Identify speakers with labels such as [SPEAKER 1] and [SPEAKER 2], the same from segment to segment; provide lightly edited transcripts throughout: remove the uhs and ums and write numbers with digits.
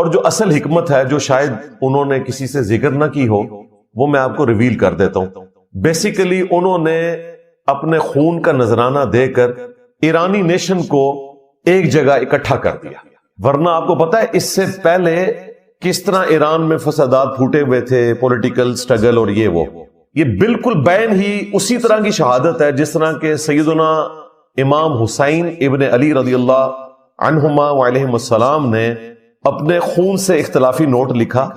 [SPEAKER 1] اور جو اصل حکمت ہے جو شاید انہوں نے کسی سے ذکر نہ کی ہو وہ میں آپ کو ریویل کر دیتا ہوں. بیسیکلی انہوں نے اپنے خون کا نذرانہ دے کر ایرانی نیشن کو ایک جگہ اکٹھا کر دیا. ورنہ آپ کو پتا ہے اس سے پہلے کس طرح ایران میں فسادات پھوٹے ہوئے تھے، پولیٹیکل سٹرگل اور یہ بالکل بین ہی اسی طرح کی شہادت ہے جس طرح کہ سیدنا امام حسین ابن علی رضی اللہ عنہما وعلیہم السلام نے اپنے خون سے اختلافی نوٹ لکھا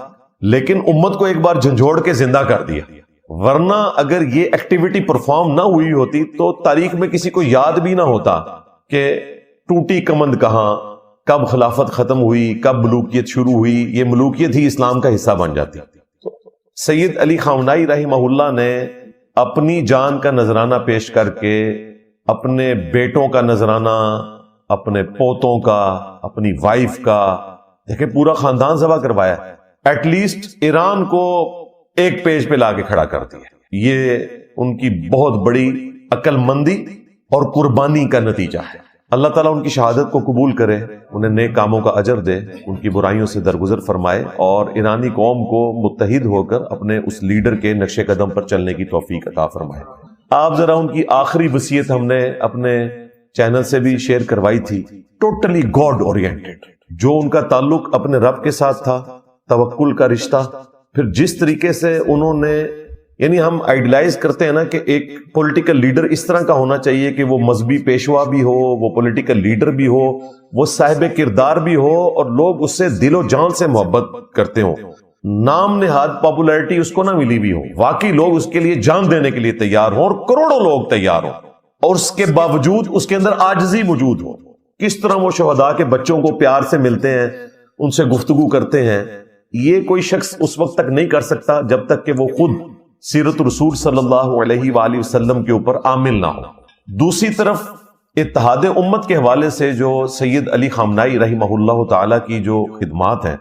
[SPEAKER 1] لیکن امت کو ایک بار جھنجھوڑ کے زندہ کر دیا. ورنہ اگر یہ ایکٹیویٹی پرفارم نہ ہوئی ہوتی تو تاریخ میں کسی کو یاد بھی نہ ہوتا کہ ٹوٹی کمند کہاں، کب خلافت ختم ہوئی، کب ملوکیت شروع ہوئی. یہ ملوکیت ہی اسلام کا حصہ بن جاتی. سید علی خامنہئی رحمہ اللہ نے اپنی جان کا نذرانہ پیش کر کے اپنے بیٹوں کا نذرانہ، اپنے پوتوں کا، اپنی وائف کا، دیکھیں پورا خاندان ذبح کروایا. ایٹ لیسٹ ایران کو ایک پیج پہ لا کے کھڑا کر دیا. یہ ان کی بہت بڑی عقل مندی اور قربانی کا نتیجہ ہے. اللہ تعالیٰ ان کی شہادت کو قبول کرے، انہیں نیک کاموں کا اجر دے، ان کی برائیوں سے درگزر فرمائے اور ایرانی قوم کو متحد ہو کر اپنے اس لیڈر کے نقش قدم پر چلنے کی توفیق عطا فرمائے. آپ ذرا ان کی آخری وصیت ہم نے اپنے چینل سے بھی شیئر کروائی تھی. ٹوٹلی گاڈ اورینٹڈ، جو ان کا تعلق اپنے رب کے ساتھ تھا، توکل کا رشتہ. پھر جس طریقے سے انہوں نے، یعنی ہم آئیڈیلائز کرتے ہیں نا کہ ایک پولیٹیکل لیڈر اس طرح کا ہونا چاہیے کہ وہ مذہبی پیشوا بھی ہو، وہ پولیٹیکل لیڈر بھی ہو، وہ صاحب کردار بھی ہو اور لوگ اس سے دل و جان سے محبت کرتے ہوں. نام نہاد پاپولیرٹی اس کو نہ ملی بھی ہو، واقعی لوگ اس کے لیے جان دینے کے لیے تیار ہوں اور کروڑوں لوگ تیار ہوں، اور اس کے باوجود اس کے اندر عاجزی موجود ہو. کس طرح وہ شہداء کے بچوں کو پیار سے ملتے ہیں، ان سے گفتگو کرتے ہیں، یہ کوئی شخص اس وقت تک نہیں کر سکتا جب تک کہ وہ خود سیرت رسول صلی اللہ علیہ وآلہ وسلم کے اوپر عامل نہ ہو. دوسری طرف اتحاد امت کے حوالے سے جو سید علی خامنہئی رحمہ اللہ تعالی کی جو خدمات ہیں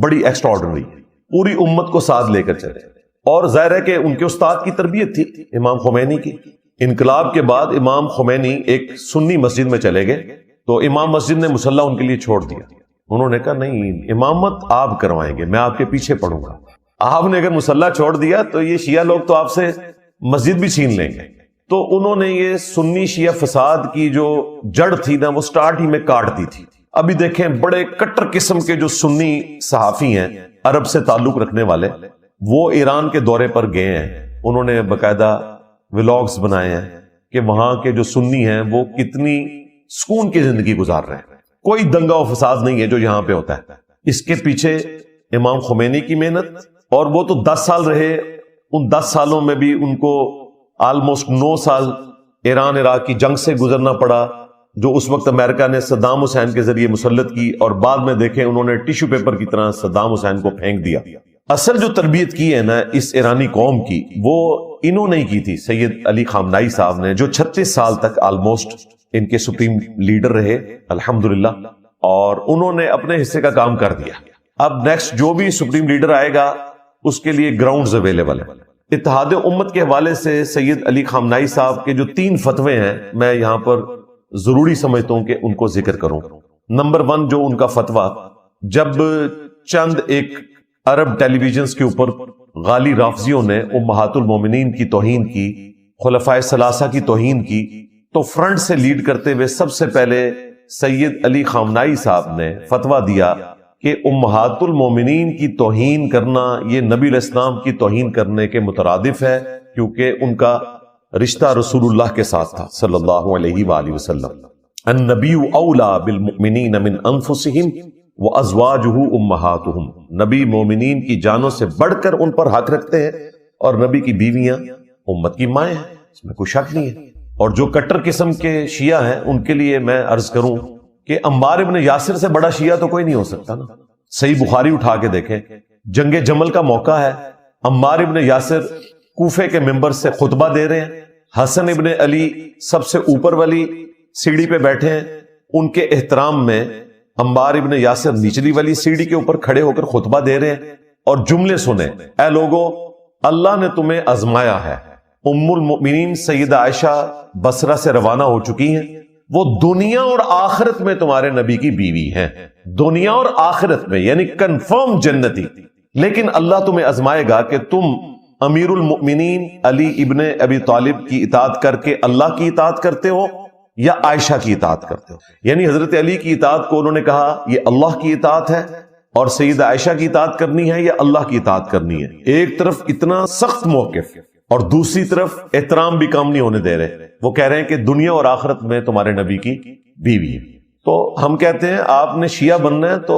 [SPEAKER 1] بڑی ایکسٹراڈنری، پوری امت کو ساتھ لے کر چلے. اور ظاہر ہے کہ ان کے استاد کی تربیت تھی امام خمینی کی. انقلاب کے بعد امام خمینی ایک سنی مسجد میں چلے گئے تو امام مسجد نے مصلی ان کے لیے چھوڑ دیا. انہوں نے کہا نہیں، امامت آپ کروائیں گے، میں آپ کے پیچھے پڑھوں گا. آپ نے اگر مصلی چھوڑ دیا تو یہ شیعہ لوگ تو آپ سے مسجد بھی چھین لیں گے. تو انہوں نے یہ سنی شیعہ فساد کی جو جڑ تھی نا وہ سٹارٹ ہی میں کاٹ دی تھی. ابھی دیکھیں بڑے کٹر قسم کے جو سنی صحافی ہیں عرب سے تعلق رکھنے والے، وہ ایران کے دورے پر گئے ہیں. انہوں نے باقاعدہ ولاگز بنائے ہیں کہ وہاں کے جو سنی ہیں وہ کتنی سکون کی زندگی گزار رہے ہیں. کوئی دنگا و فساد نہیں ہے جو یہاں پہ ہوتا ہے. اس کے پیچھے امام خمینی کی محنت، اور وہ تو 10 سال رہے. ان 10 سالوں میں بھی ان کو آلموسٹ 9 سال ایران عراق کی جنگ سے گزرنا پڑا جو اس وقت امریکہ نے صدام حسین کے ذریعے مسلط کی، اور بعد میں دیکھیں انہوں نے ٹیشو پیپر کی طرح صدام حسین کو پھینک دیا. اصل جو تربیت کی ہے نا اس ایرانی قوم کی، وہ انہوں نے کی تھی سید علی خامنہئی صاحب نے، جو 36 سال تک آلموسٹ ان کے سپریم لیڈر رہے الحمدللہ، اور انہوں نے اپنے حصے کا کام کر دیا. اب نیکسٹ جو بھی سپریم لیڈر آئے گا اس کے لیے گراؤنڈز اویلیبل ہیں. اتحاد امت کے حوالے سے سید علی خامنہئی صاحب کے جو 3 فتوے ہیں میں یہاں پر ضروری سمجھتا ہوں کہ ان کو ذکر کروں. نمبر 1 جو ان کا فتویٰ، جب چند ایک عرب ٹیلی ویژنز کے اوپر غالی رافضیوں نے امہات المومنین کی توہین کی، خلفائے ثلاثہ کی توہین کی، تو فرنٹ سے لیڈ کرتے ہوئے سب سے پہلے سید علی خامنہئی صاحب نے فتویٰ دیا کہ امہات المومنین کی توہین کرنا یہ نبی علیہ السلام کی توہین کرنے کے مترادف ہے، کیونکہ ان کا رشتہ رسول اللہ کے ساتھ تھا صلی اللہ علیہ وآلہ وسلم. النبی اولا بالمؤمنین من انفسہم وازواجہ امہاتہم، نبی مومنین کی جانوں سے بڑھ کر ان پر حق رکھتے ہیں، اور نبی کی بیویاں امت کی مائیں ہیں، اس میں کوئی شک نہیں ہے. اور جو کٹر قسم کے شیعہ ہیں ان کے لیے میں عرض کروں کہ عمار ابن یاسر سے بڑا شیعہ تو کوئی نہیں ہو سکتا نا. صحیح بخاری اٹھا کے دیکھیں، جنگ جمل کا موقع ہے، عمار ابن یاسر کوفے کے ممبر سے خطبہ دے رہے ہیں، حسن ابن علی سب سے اوپر والی سیڑھی پہ بیٹھے ہیں، ان کے احترام میں عمار ابن یاسر نچلی والی سیڑھی کے اوپر کھڑے ہو کر خطبہ دے رہے ہیں، اور جملے سنیں، اے لوگو اللہ نے تمہیں آزمایا ہے. ام المؤمنین سیدہ عائشہ بصرہ سے روانہ ہو چکی ہیں، وہ دنیا اور آخرت میں تمہارے نبی کی بیوی ہیں. دنیا اور آخرت میں، یعنی کنفرم جنتی. لیکن اللہ تمہیں آزمائے گا کہ تم امیر المؤمنین علی ابن ابی طالب کی اطاعت کر کے اللہ کی اطاعت کرتے ہو یا عائشہ کی اطاعت کرتے ہو. یعنی حضرت علی کی اطاعت کو انہوں نے کہا یہ اللہ کی اطاعت ہے اور سیدہ عائشہ کی اطاعت کرنی ہے یا اللہ کی اطاعت کرنی ہے. ایک طرف اتنا سخت موقف اور دوسری طرف احترام بھی کام نہیں ہونے دے رہے. وہ کہہ رہے ہیں کہ دنیا اور آخرت میں تمہارے نبی کی بیوی ہے. تو ہم کہتے ہیں آپ نے شیعہ بننا ہے تو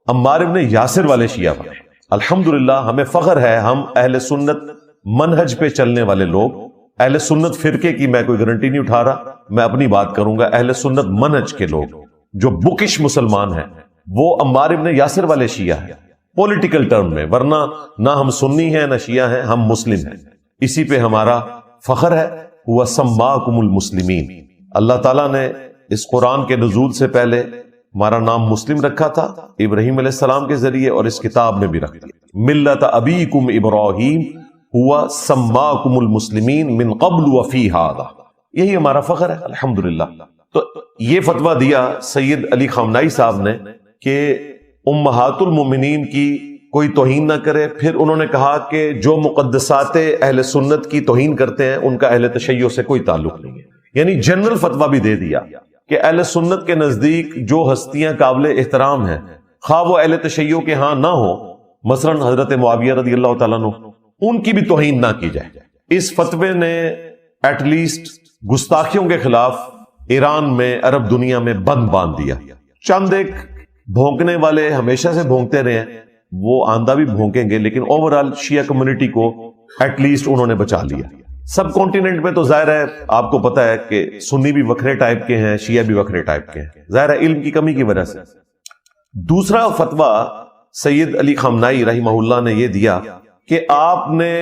[SPEAKER 1] عمار ابن یاسر والے شیعہ بنے. الحمدللہ ہمیں فخر ہے، ہم اہل سنت منہج پہ چلنے والے لوگ. اہل سنت فرقے کی میں کوئی گارنٹی نہیں اٹھا رہا، میں اپنی بات کروں گا. اہل سنت منہج کے لوگ جو بکش مسلمان ہیں وہ عمار ابن یاسر والے شیعہ ہیں پولیٹیکل ٹرم میں، ورنہ نہ ہم سنی ہیں نہ شیعہ ہیں، ہم مسلم ہیں. اسی پہ ہمارا فخر ہے. وَسَمَّاكُمُ الْمُسْلِمِينَ. اللہ تعالیٰ نے اس قرآن کے نزول سے پہلے ہمارا نام مسلم رکھا تھا ابراہیم علیہ السلام کے ذریعے، اور اس کتاب میں بھی رکھ دیا. ملت ابیکم ابراہیم ہوا سماکم المسلمین من قبل وفی ھذا. یہی ہمارا فخر ہے الحمدللہ. تو یہ فتویٰ دیا سید علی خامنائی صاحب نے کہ امہات المومنین کی کوئی توہین نہ کرے. پھر انہوں نے کہا کہ جو مقدسات اہل سنت کی توہین کرتے ہیں ان کا اہل تشیع سے کوئی تعلق نہیں ہے. یعنی جنرل فتویٰ بھی دے دیا کہ اہل سنت کے نزدیک جو ہستیاں قابل احترام ہیں خواہ وہ اہل تشیع کے ہاں نہ ہو، مثلا حضرت معاویہ رضی اللہ تعالیٰ عنہ، ان کی بھی توہین نہ کی جائے. اس فتوے نے ایٹ لیسٹ گستاخیوں کے خلاف ایران میں، عرب دنیا میں بند باندھ دیا. چند ایک بھونکنے والے ہمیشہ سے بھونکتے رہے ہیں، وہ آندہ بھی بھونکیں گے، لیکن اوورال شیعہ کمیونٹی کو ایٹ لیسٹ انہوں نے بچا لیا. سب کانٹیننٹ میں تو ظاہر ہے آپ کو پتا ہے کہ سنی بھی وکھرے ٹائپ کے ہیں، شیعہ بھی وکھرے ٹائپ کے ہیں، ظاہر ہے علم کی کمی کی وجہ سے. دوسرا فتویٰ سید علی خامنائی رحمہ اللہ نے یہ دیا کہ آپ نے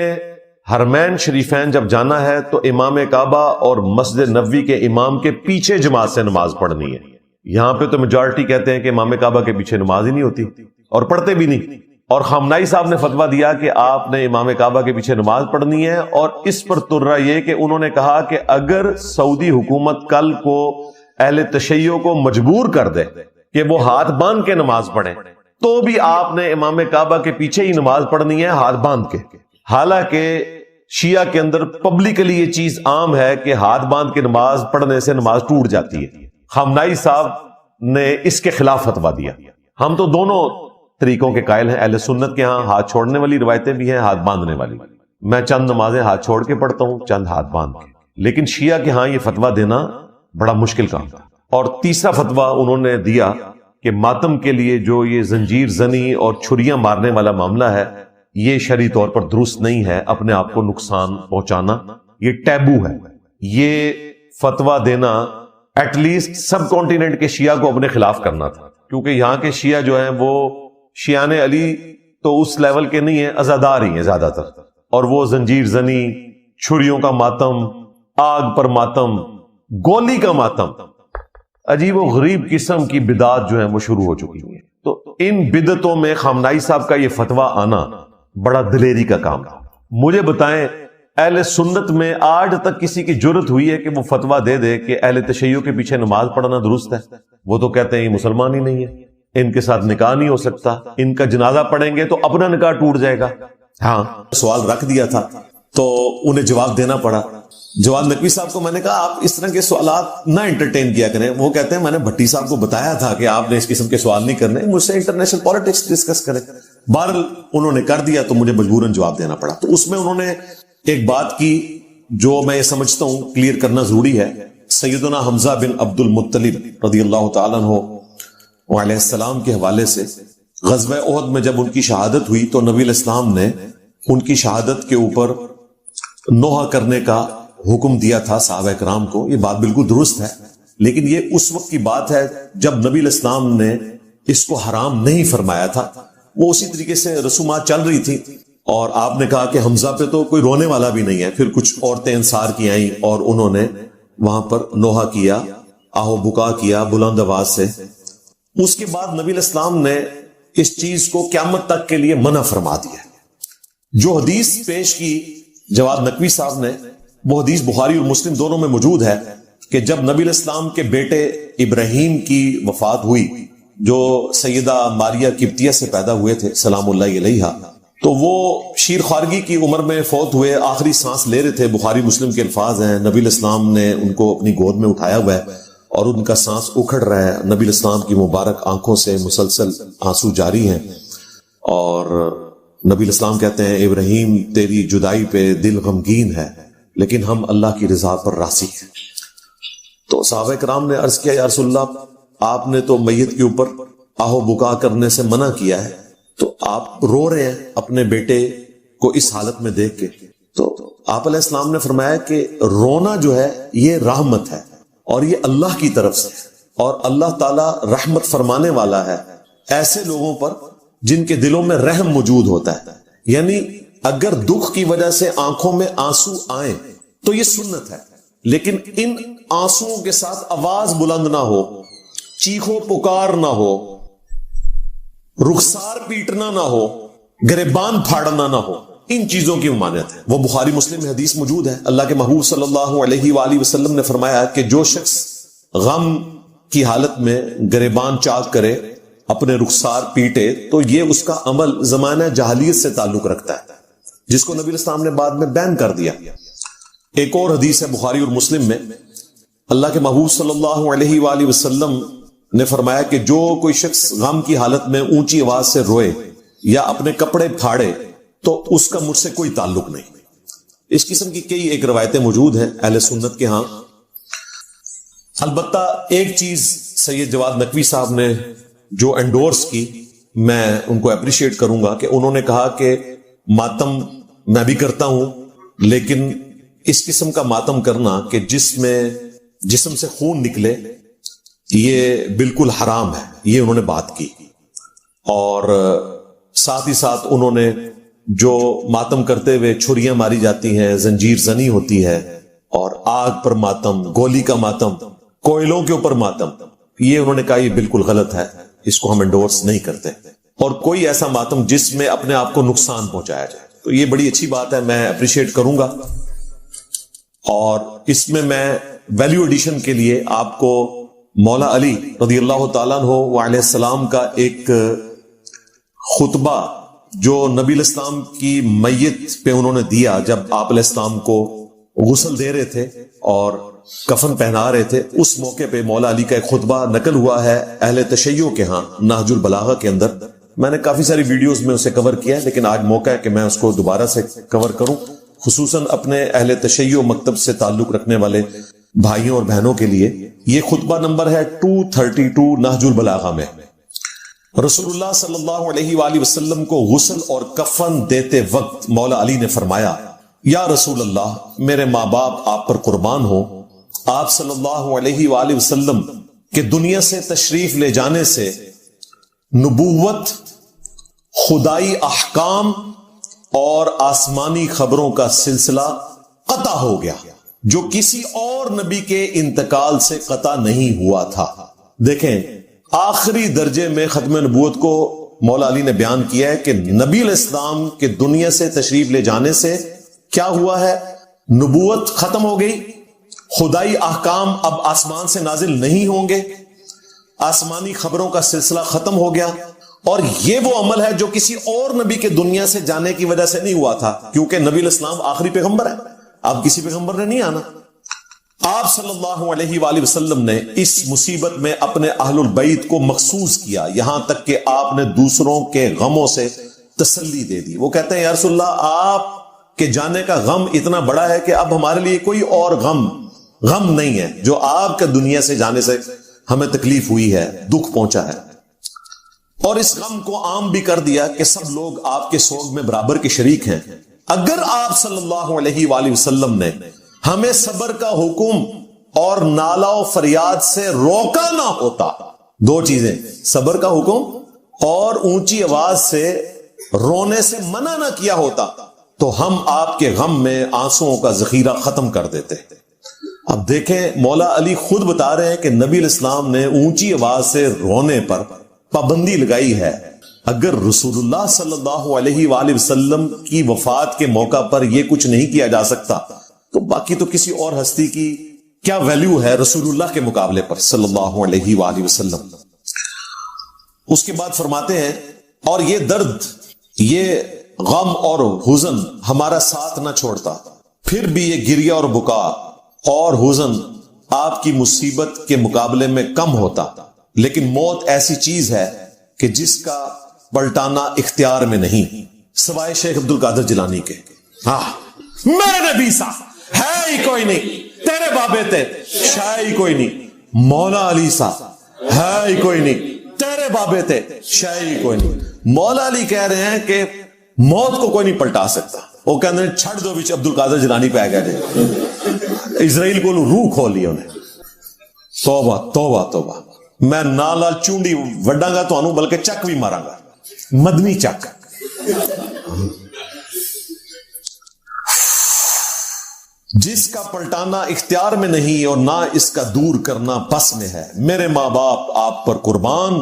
[SPEAKER 1] حرمین شریفین جب جانا ہے تو امام کعبہ اور مسجد نبوی کے امام کے پیچھے جماعت سے نماز پڑھنی ہے. یہاں پہ تو میجورٹی کہتے ہیں کہ امام کعبہ کے پیچھے نماز ہی نہیں ہوتی اور پڑھتے بھی نہیں. اور خامنائی صاحب نے فتویٰ دیا کہ آپ نے امام کعبہ کے پیچھے نماز پڑھنی ہے. اور اس پر ترا یہ کہ انہوں نے کہا کہ اگر سعودی حکومت کل کو اہل تشیع کو مجبور کر دے کہ وہ ہاتھ باندھ کے نماز پڑھیں تو بھی آپ نے امام کعبہ کے پیچھے ہی نماز پڑھنی ہے ہاتھ باندھ کے. حالانکہ شیعہ کے اندر پبلکلی یہ چیز عام ہے کہ ہاتھ باندھ کے نماز پڑھنے سے نماز ٹوٹ جاتی ہے. خامنائی صاحب نے اس کے خلاف فتویٰ دیا. ہم تو دونوں طریقوں کے قائل ہیں. اہل سنت کے ہاں ہاتھ چھوڑنے والی روایتیں بھی ہیں، ہاتھ باندھنے والی. میں چند نمازیں ہاتھ چھوڑ کے پڑھتا ہوں، چند ہاتھ باندھ کے. لیکن شیعہ کے ہاں یہ فتویٰ دینا بڑا مشکل کام تھا. اور تیسرا فتویٰ انہوں نے دیا کہ ماتم کے لیے جو یہ زنجیر زنی اور چھریاں مارنے والا معاملہ ہے یہ شرعی طور پر درست نہیں ہے. اپنے آپ کو نقصان پہنچانا یہ ٹیبو ہے. یہ فتویٰ دینا ایٹ لیسٹ سب کانٹیننٹ کے شیعہ کو اپنے خلاف کرنا تھا، کیونکہ یہاں کے شیعہ جو ہیں وہ شیعان علی تو اس لیول کے نہیں ہیں، عزادار ہی ہیں زیادہ تر. اور وہ زنجیر زنی، چھریوں کا ماتم، آگ پر ماتم، گولی کا ماتم، عجیب و غریب قسم کی بدعات جو ہیں وہ شروع ہو چکی ہیں. تو ان بدعتوں میں خامنائی صاحب کا یہ فتویٰ آنا بڑا دلیری کا کام تھا. مجھے بتائیں اہل سنت میں آج تک کسی کی جرت ہوئی ہے کہ وہ فتویٰ دے دے کہ اہل تشیع کے پیچھے نماز پڑھنا درست ہے؟ وہ تو کہتے ہیں یہ مسلمان ہی نہیں ہے، ان کے ساتھ نکاح نہیں ہو سکتا، ان کا جنازہ پڑھیں گے تو اپنا نکاح ٹوٹ جائے گا. ہاں سوال رکھ دیا تھا تو انہیں جواب دینا پڑا. جواد نقوی صاحب کو میں نے کہا آپ اس طرح کے سوالات نہ انٹرٹین کیا کریں. وہ کہتے ہیں میں نے بھٹی صاحب کو بتایا تھا کہ آپ نے اس قسم کے سوال نہیں کرنے، مجھ سے انٹرنیشنل پالیٹکس ڈسکس کریں. بہرحال انہوں نے کر دیا تو مجھے مجبوراً جواب دینا پڑا. تو اس میں انہوں نے ایک بات کی جو میں یہ سمجھتا ہوں کلیئر کرنا ضروری ہے. سیدنا حمزہ بن عبد المطلب رضی اللہ تعالیٰ عنہ علیہ السلام کے حوالے سے غزوہ احد میں جب ان کی شہادت ہوئی تو نبی علیہ السلام نے ان کی شہادت کے اوپر نوحہ کرنے کا حکم دیا تھا صحابہ کرام کو. یہ بات بالکل درست ہے، لیکن یہ اس وقت کی بات ہے جب نبی علیہ السلام نے اس کو حرام نہیں فرمایا تھا. وہ اسی طریقے سے رسومات چل رہی تھی اور آپ نے کہا کہ حمزہ پہ تو کوئی رونے والا بھی نہیں ہے. پھر کچھ عورتیں انصار کی آئیں اور انہوں نے وہاں پر نوحہ کیا، آہو بکا کیا بلند آواز سے. اس کے بعد نبی علیہ السلام نے اس چیز کو قیامت تک کے لیے منع فرما دیا. جو حدیث پیش کی جواد نقوی صاحب نے وہ حدیث بخاری اور مسلم دونوں میں موجود ہے کہ جب نبی علیہ السلام کے بیٹے ابراہیم کی وفات ہوئی جو سیدہ ماریہ قبطیہ سے پیدا ہوئے تھے سلام اللہ علیہا، تو وہ شیر خوارگی کی عمر میں فوت ہوئے، آخری سانس لے رہے تھے. بخاری مسلم کے الفاظ ہیں، نبی الاسلام نے ان کو اپنی گود میں اٹھایا ہوا ہے اور ان کا سانس اکھڑ رہا ہے. نبی الاسلام کی مبارک آنکھوں سے مسلسل آنسو جاری ہیں، اور نبی الاسلام کہتے ہیں ابراہیم تیری جدائی پہ دل غمگین ہے لیکن ہم اللہ کی رضا پر راضی ہیں. تو صحابہ کرام نے عرض کیا یا رسول اللہ، آپ نے تو میت کے اوپر آہو بکا کرنے سے منع کیا ہے، تو آپ رو رہے ہیں اپنے بیٹے کو اس حالت میں دیکھ کے. تو آپ علیہ السلام نے فرمایا کہ رونا جو ہے یہ رحمت ہے اور یہ اللہ کی طرف سے، اور اللہ تعالی رحمت فرمانے والا ہے ایسے لوگوں پر جن کے دلوں میں رحم موجود ہوتا ہے. یعنی اگر دکھ کی وجہ سے آنکھوں میں آنسو آئیں تو یہ سنت ہے، لیکن ان آنسوؤں کے ساتھ آواز بلند نہ ہو، چیخو پکار نہ ہو، رخسار پیٹنا نہ ہو، گریبان پھاڑنا نہ ہو، ان چیزوں کی ممانعت ہے. وہ بخاری مسلم میں حدیث موجود ہے، اللہ کے محبوب صلی اللہ علیہ وآلہ وسلم نے فرمایا کہ جو شخص غم کی حالت میں گریبان چاک کرے، اپنے رخسار پیٹے، تو یہ اس کا عمل زمانہ جاہلیت سے تعلق رکھتا ہے، جس کو نبی الاسلام نے بعد میں بین کر دیا. ایک اور حدیث ہے بخاری اور مسلم میں، اللہ کے محبوب صلی اللہ علیہ وآلہ وسلم نے فرمایا کہ جو کوئی شخص غم کی حالت میں اونچی آواز سے روئے یا اپنے کپڑے پھاڑے تو اس کا مجھ سے کوئی تعلق نہیں. اس قسم کی کئی ایک روایتیں موجود ہیں اہل سنت کے ہاں. البتہ ایک چیز سید جواد نقوی صاحب نے جو انڈورس کی، میں ان کو اپریشیٹ کروں گا کہ انہوں نے کہا کہ ماتم میں بھی کرتا ہوں، لیکن اس قسم کا ماتم کرنا کہ جسم سے خون نکلے یہ بالکل حرام ہے، یہ انہوں نے بات کی. اور ساتھ ہی ساتھ انہوں نے جو ماتم کرتے ہوئے چھریاں ماری جاتی ہیں، زنجیر زنی ہوتی ہے، اور آگ پر ماتم، گولی کا ماتم، کوئلوں کے اوپر ماتم، یہ انہوں نے کہا یہ بالکل غلط ہے، اس کو ہم انڈورس نہیں کرتے. اور کوئی ایسا ماتم جس میں اپنے آپ کو نقصان پہنچایا جائے، تو یہ بڑی اچھی بات ہے، میں اپریشیٹ کروں گا. اور اس میں ویلیو ایڈیشن کے لیے آپ کو مولا علی رضی اللہ تعالیٰ عنہ وعلیہ السلام کا ایک خطبہ جو نبی الاسلام کی میت پہ انہوں نے دیا جب آپ علیہ السلام کو غسل دے رہے تھے اور کفن پہنا رہے تھے، اس موقع پہ مولا علی کا ایک خطبہ نقل ہوا ہے اہل تشیع کے ہاں نہج البلاغہ کے اندر. میں نے کافی ساری ویڈیوز میں اسے کور کیا ہے، لیکن آج موقع ہے کہ میں اس کو دوبارہ سے کور کروں، خصوصاً اپنے اہل تشیع مکتب سے تعلق رکھنے والے بھائیوں اور بہنوں کے لیے. یہ خطبہ نمبر ہے 232 نہج البلاغہ میں. رسول اللہ صلی اللہ علیہ وآلہ وسلم کو غسل اور کفن دیتے وقت مولا علی نے فرمایا، یا رسول اللہ، میرے ماں باپ آپ پر قربان ہو. آپ صلی اللہ علیہ وآلہ وسلم کے دنیا سے تشریف لے جانے سے نبوت، خدائی احکام اور آسمانی خبروں کا سلسلہ قطع ہو گیا، جو کسی اور نبی کے انتقال سے قطع نہیں ہوا تھا. دیکھیں، آخری درجے میں ختم نبوت کو مولا علی نے بیان کیا ہے کہ نبی علیہ السلام کے دنیا سے تشریف لے جانے سے کیا ہوا ہے؟ نبوت ختم ہو گئی، خدائی احکام اب آسمان سے نازل نہیں ہوں گے، آسمانی خبروں کا سلسلہ ختم ہو گیا. اور یہ وہ عمل ہے جو کسی اور نبی کے دنیا سے جانے کی وجہ سے نہیں ہوا تھا، کیونکہ نبی علیہ السلام آخری پیغمبر ہے، اب کسی پیغمبر نے نہیں آنا. آپ صلی اللہ علیہ وآلہ وسلم نے اس مصیبت میں اپنے اہل البیت کو مخصوص کیا، یہاں تک کہ آپ نے دوسروں کے غموں سے تسلی دے دی. وہ کہتے ہیں یا رسول اللہ، آپ کے جانے کا غم اتنا بڑا ہے کہ اب ہمارے لیے کوئی اور غم نہیں ہے، جو آپ کے دنیا سے جانے سے ہمیں تکلیف ہوئی ہے، دکھ پہنچا ہے. اور اس غم کو عام بھی کر دیا کہ سب لوگ آپ کے سوگ میں برابر کے شریک ہیں. اگر آپ صلی اللہ علیہ وآلہ وسلم نے ہمیں صبر کا حکم اور نالا و فریاد سے روکا نہ ہوتا، دو چیزیں، صبر کا حکم اور اونچی آواز سے رونے سے منع نہ کیا ہوتا، تو ہم آپ کے غم میں آنسوؤں کا ذخیرہ ختم کر دیتے. اب دیکھیں، مولا علی خود بتا رہے ہیں کہ نبی علیہ السلام نے اونچی آواز سے رونے پر پابندی لگائی ہے. اگر رسول اللہ صلی اللہ علیہ وآلہ وسلم کی وفات کے موقع پر یہ کچھ نہیں کیا جا سکتا، تو باقی تو کسی اور ہستی کی کیا ویلیو ہے رسول اللہ کے مقابلے پر صلی اللہ علیہ وآلہ وسلم.
[SPEAKER 2] اس کے بعد فرماتے ہیں اور یہ درد، یہ غم اور حزن ہمارا ساتھ نہ چھوڑتا، پھر بھی یہ گریہ اور بکا اور حزن آپ کی مصیبت کے مقابلے میں کم ہوتا، لیکن موت ایسی چیز ہے کہ جس کا پلٹانا اختیار میں نہیں، سوائے شیخ عبد القادر جیلانی کے۔ ہاں، میرے نبی سا ہے ہی کوئی نہیں، تیرے بابے تے شاہ ہی کوئی نہیں، مولا علی سا ہے ہی کوئی نہیں، تیرے بابے تے شاہ ہی کوئی نہیں۔ مولا علی کہہ رہے ہیں کہ موت کو کوئی نہیں پلٹا سکتا، وہ کہتے ہیں چھڑ دو بچ عبد القادر جیلانی پہ آ گئے، اسرائیل کو روح کھول لی انہیں۔ توبہ توبہ توبہ، میں نال چونڈی وڈاں گا تو بلکہ چک بھی ماراں گا، مدنی چک۔ جس کا پلٹانا اختیار میں نہیں اور نہ اس کا دور کرنا بس میں ہے، میرے ماں باپ آپ پر قربان،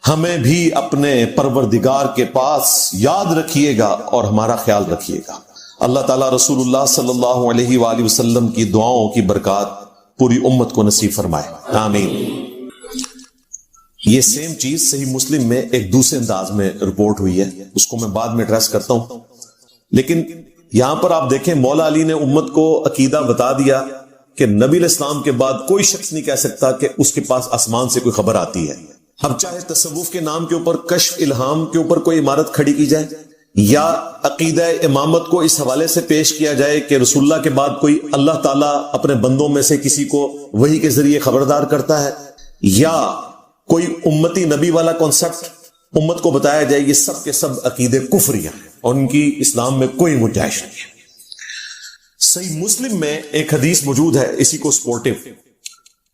[SPEAKER 2] ہمیں بھی اپنے پروردگار کے پاس یاد رکھیے گا اور ہمارا خیال رکھیے گا۔ اللہ تعالیٰ رسول اللہ صلی اللہ علیہ وآلہ وسلم کی دعاؤں کی برکات پوری امت کو نصیب فرمائے، آمین۔ یہ سیم چیز صحیح مسلم میں ایک دوسرے انداز میں رپورٹ ہوئی ہے، اس کو میں بعد میں ایڈریس کرتا ہوں، لیکن یہاں پر آپ دیکھیں مولا علی نے امت کو عقیدہ بتا دیا کہ نبی علیہ السلام کے بعد کوئی شخص نہیں کہہ سکتا کہ اس کے پاس آسمان سے کوئی خبر آتی ہے۔ اب چاہے تصوف کے نام کے اوپر، کشف الہام کے اوپر کوئی عمارت کھڑی کی جائے، یا عقیدہ امامت کو اس حوالے سے پیش کیا جائے کہ رسول اللہ کے بعد کوئی اللہ تعالیٰ اپنے بندوں میں سے کسی کو وحی کے ذریعے خبردار کرتا ہے، یا کوئی امتی نبی والا کانسیپٹ امت کو بتایا جائے، یہ سب کے سب عقیدے کفری ہیں اور ان کی اسلام میں کوئی گنجائش نہیں ہے۔ صحیح مسلم میں ایک حدیث موجود ہے اسی کو سپورٹو۔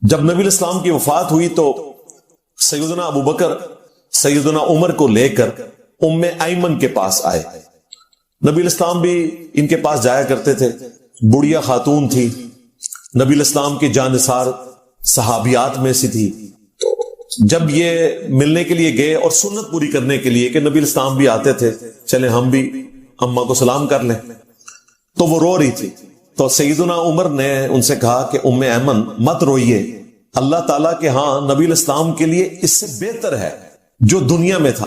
[SPEAKER 2] جب نبی علیہ السلام کی وفات ہوئی تو سیدنا ابو بکر سیدنا عمر کو لے کر ام ایمن کے پاس آئے۔ نبی علیہ السلام بھی ان کے پاس جایا کرتے تھے، بڑھیا خاتون تھی، نبی علیہ السلام کی جانثار صحابیات میں سے تھی۔ جب یہ ملنے کے لیے گئے اور سنت پوری کرنے کے لیے کہ نبی علیہ السلام بھی آتے تھے، چلے ہم بھی اماں کو سلام کر لیں، تو وہ رو رہی تھی۔ تو سیدنا عمر نے ان سے کہا کہ ام ایمن مت روئیے، اللہ تعالیٰ کے ہاں نبی علیہ السلام کے لیے اس سے بہتر ہے جو دنیا میں تھا،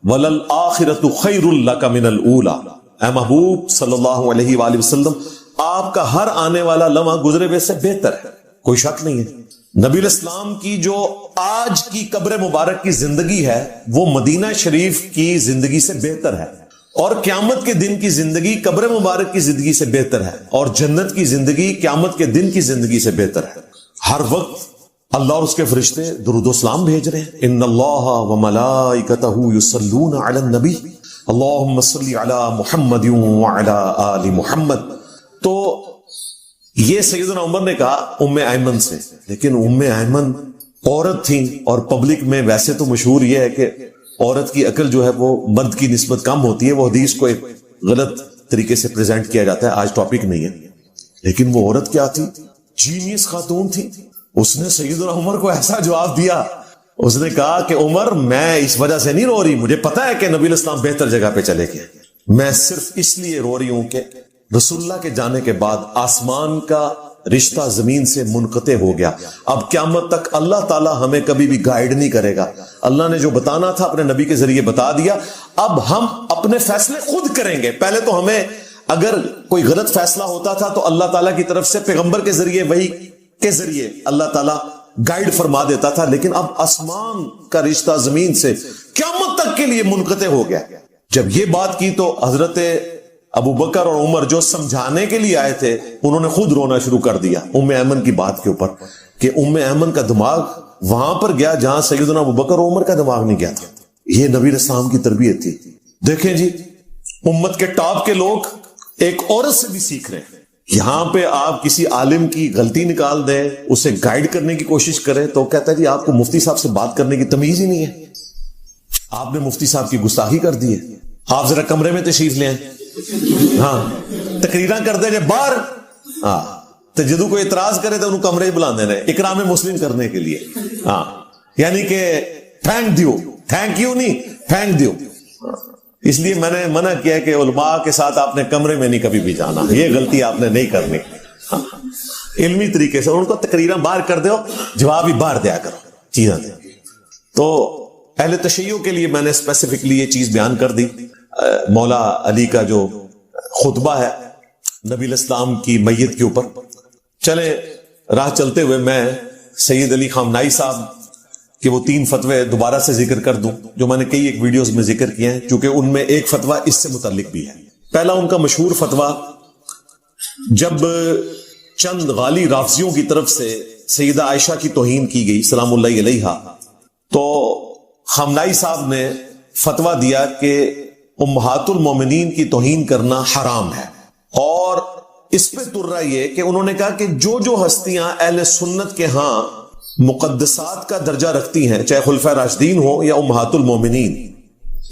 [SPEAKER 2] وَلَلْآخِرَةُ خَيْرٌ لَكَ مِنَ الْأُولَى۔ اے محبوب صلی اللہ علیہ وآلہ وسلم، آپ کا ہر آنے والا لمحہ گزرے ہوئے سے بہتر ہے، کوئی شک نہیں ہے۔ نبی علیہ السلام کی جو آج کی قبر مبارک کی زندگی ہے وہ مدینہ شریف کی زندگی سے بہتر ہے، اور قیامت کے دن کی زندگی قبر مبارک کی زندگی سے بہتر ہے، اور جنت کی زندگی قیامت کے دن کی زندگی سے بہتر ہے۔ ہر وقت اللہ اور اس کے فرشتے درود و سلام بھیج رہے ہیں، ان اللہ وملائکتہ یصلون علی النبی اللہم صلی علی محمد وعلی آل محمد۔ تو یہ سیدنا عمر نے کہا ام ایمن سے، لیکن ام ایمن عورت تھیں، اور پبلک میں ویسے تو مشہور یہ ہے کہ عورت کی عقل جو ہے وہ مرد کی نسبت کم ہوتی ہے، وہ حدیث کو ایک غلط طریقے سے پریزنٹ کیا جاتا ہے، آج ٹاپک نہیں ہے، لیکن وہ عورت کیا تھی؟ جینیس خاتون تھی۔ اس نے سیدنا عمر کو ایسا جواب دیا، اس نے کہا کہ عمر میں اس وجہ سے نہیں رو رہی، مجھے پتا ہے کہ نبی علیہ السلام بہتر جگہ پہ چلے گئے، میں صرف اس لیے رو رہی ہوں کہ رسول اللہ کے جانے کے بعد آسمان کا رشتہ زمین سے منقطع ہو گیا، اب قیامت تک اللہ تعالیٰ ہمیں کبھی بھی گائیڈ نہیں کرے گا، اللہ نے جو بتانا تھا اپنے نبی کے ذریعے بتا دیا، اب ہم اپنے فیصلے خود کریں گے۔ پہلے تو ہمیں اگر کوئی غلط فیصلہ ہوتا تھا تو اللہ تعالیٰ کی طرف سے پیغمبر کے ذریعے، وحی کے ذریعے اللہ تعالیٰ گائیڈ فرما دیتا تھا، لیکن اب آسمان کا رشتہ زمین سے قیامت تک کے لیے منقطع ہو گیا۔ جب یہ بات کی تو حضرت ابو بکر اور عمر جو سمجھانے کے لیے آئے تھے انہوں نے خود رونا شروع کر دیا ام ایمن کی بات کے اوپر، کہ ام ایمن کا دماغ وہاں پر گیا جہاں سیدنا ابو بکر اور عمر کا دماغ نہیں گیا تھا۔ یہ نبی علیہ السلام کی تربیت تھی۔ دیکھیں جی، امت کے ٹاپ کے لوگ ایک عورت سے بھی سیکھ رہے ہیں۔ یہاں پہ آپ کسی عالم کی غلطی نکال دیں، اسے گائیڈ کرنے کی کوشش کریں تو کہتا ہے جی آپ کو مفتی صاحب سے بات کرنے کی تمیز ہی نہیں ہے، آپ نے مفتی صاحب کی گستاخی کر دی ہے، آپ ذرا کمرے میں تشریف لیں، ہاں تقریراں کر دیں باہر، ہاں تو جدو کوئی اعتراض کرے تو انہوں کمرے بلا دینا ہے اکرام مسلم کرنے کے لیے، ہاں یعنی کہ تھینک یو نہیں تھینک دیو۔ اس لیے میں نے منع کیا کہ علماء کے ساتھ آپ نے کمرے میں نہیں کبھی بھی جانا، یہ غلطی آپ نے نہیں کرنی، علمی طریقے سے ان کو تقریراں باہر کر دو، جواب ہی باہر دیا کرو چیزیں۔ تو اہل تشیع کے لیے میں نے اسپیسیفکلی یہ چیز بیان کر دی. مولا علی کا جو خطبہ ہے نبی الاسلام کی میت کے اوپر. چلیں راہ چلتے ہوئے میں سید علی خامنائی صاحب کہ وہ 3 فتوے دوبارہ سے ذکر کر دوں جو میں نے کئی ایک ویڈیوز میں ذکر کیے ہیں، چونکہ ان میں ایک فتویٰ اس سے متعلق بھی ہے. پہلا ان کا مشہور فتویٰ، جب چند غالی رافضیوں کی طرف سے سیدہ عائشہ کی توہین کی گئی سلام اللہ علیہا، تو خامنائی صاحب نے فتویٰ دیا کہ امہات المومنین کی توہین کرنا حرام ہے. اور اس پہ ترا یہ کہ انہوں نے کہا کہ جو ہستیاں اہل سنت کے ہاں مقدسات کا درجہ رکھتی ہیں، چاہے خلفاء راشدین ہو یا امہات المومنین،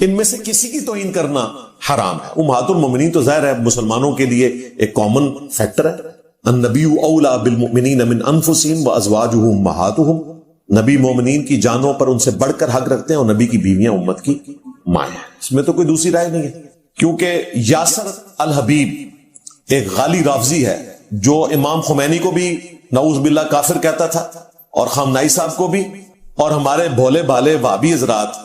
[SPEAKER 2] ان میں سے کسی کی توہین کرنا حرام ہے. امہات المومنین تو ظاہر ہے مسلمانوں کے لیے ایک کامن فیکٹر ہے. النبی اولا بالمؤمنین من انفسہم وازواجہ امہاتہم، نبی مومنین کی جانوں پر ان سے بڑھ کر حق رکھتے ہیں اور نبی کی بیویاں امت کی مائیں ہیں. اس میں تو کوئی دوسری رائے نہیں ہے، کیونکہ یاسر الحبیب ایک غالی رافضی ہے جو امام خمینی کو بھی نعوذ باللہ کافر کہتا تھا، اور خامنائی صاحب کو بھی، اور ہمارے بھولے بھالے وہابی حضرات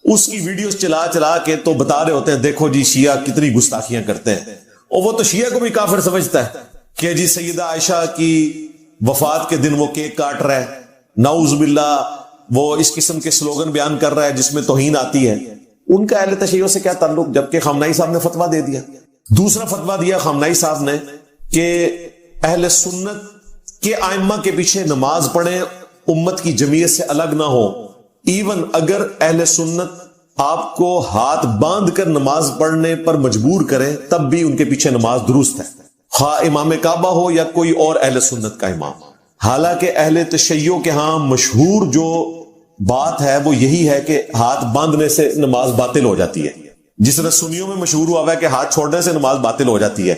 [SPEAKER 2] اس کی ویڈیوز چلا چلا کے تو بتا رہے ہوتے ہیں دیکھو جی شیعہ کتنی گستاخیاں کرتے ہیں. اور وہ تو شیعہ کو بھی کافر سمجھتا ہے کہ جی سیدہ عائشہ کی وفات کے دن وہ کیک کاٹ رہا ہے، نعوذ باللہ وہ اس قسم کے سلوگن بیان کر رہا ہے جس میں توہین آتی ہے. ان کا اہل تشیع سے کیا تعلق، جبکہ خامنائی صاحب نے فتویٰ دے دیا. دوسرا فتویٰ دیا خامنائی صاحب نے کہ اہل سنت کے ائمہ کے پیچھے نماز پڑھیں، امت کی جمعیت سے الگ نہ ہو. ایون اگر اہل سنت آپ کو ہاتھ باندھ کر نماز پڑھنے پر مجبور کریں تب بھی ان کے پیچھے نماز درست ہے، خواہ امام کعبہ ہو یا کوئی اور اہل سنت کا امام. حالانکہ اہل تشیع کے ہاں مشہور جو بات ہے وہ یہی ہے کہ ہاتھ باندھنے سے نماز باطل ہو جاتی ہے، جس طرح سنیوں میں مشہور ہوا ہے کہ ہاتھ چھوڑنے سے نماز باطل ہو جاتی ہے.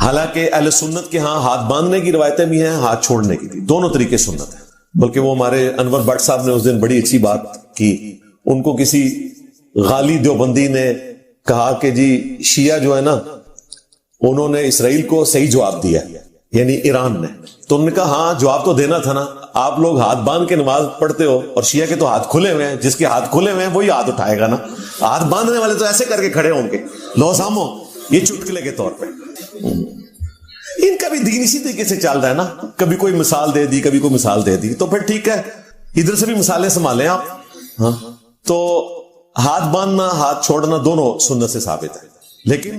[SPEAKER 2] حالانکہ اہل سنت کے ہاں ہاتھ باندھنے کی روایتیں بھی ہیں، ہاتھ چھوڑنے کی بھی، دونوں طریقے سنت ہیں. بلکہ وہ ہمارے انور بٹ صاحب نے اس دن بڑی اچھی بات کی. ان کو کسی غالی دیوبندی نے کہا کہ جی شیعہ جو ہے نا انہوں نے اسرائیل کو صحیح جواب دیا، یعنی ایران نے. تو انہوں نے کہا ہاں جواب تو دینا تھا نا، آپ لوگ ہاتھ باندھ کے نماز پڑھتے ہو اور شیعہ کے تو ہاتھ کھلے ہوئے ہیں، جس کے ہاتھ کھلے ہوئے ہیں وہی ہاتھ اٹھائے گا نا. ہاتھ باندھنے والے تو ایسے کر کے کھڑے ہوں گے لو سامو، یہ چٹکلے کے طور پہ. ان کا بھی دین اسی طریقے سے چل رہا ہے نا، کبھی کوئی مثال دے دی کبھی کوئی مثال دے دی، تو پھر ٹھیک ہے ادھر سے بھی مثالیں سنبھالیں آپ. ہاں تو ہاتھ باندھنا ہاتھ چھوڑنا دونوں سنت سے ثابت ہے. لیکن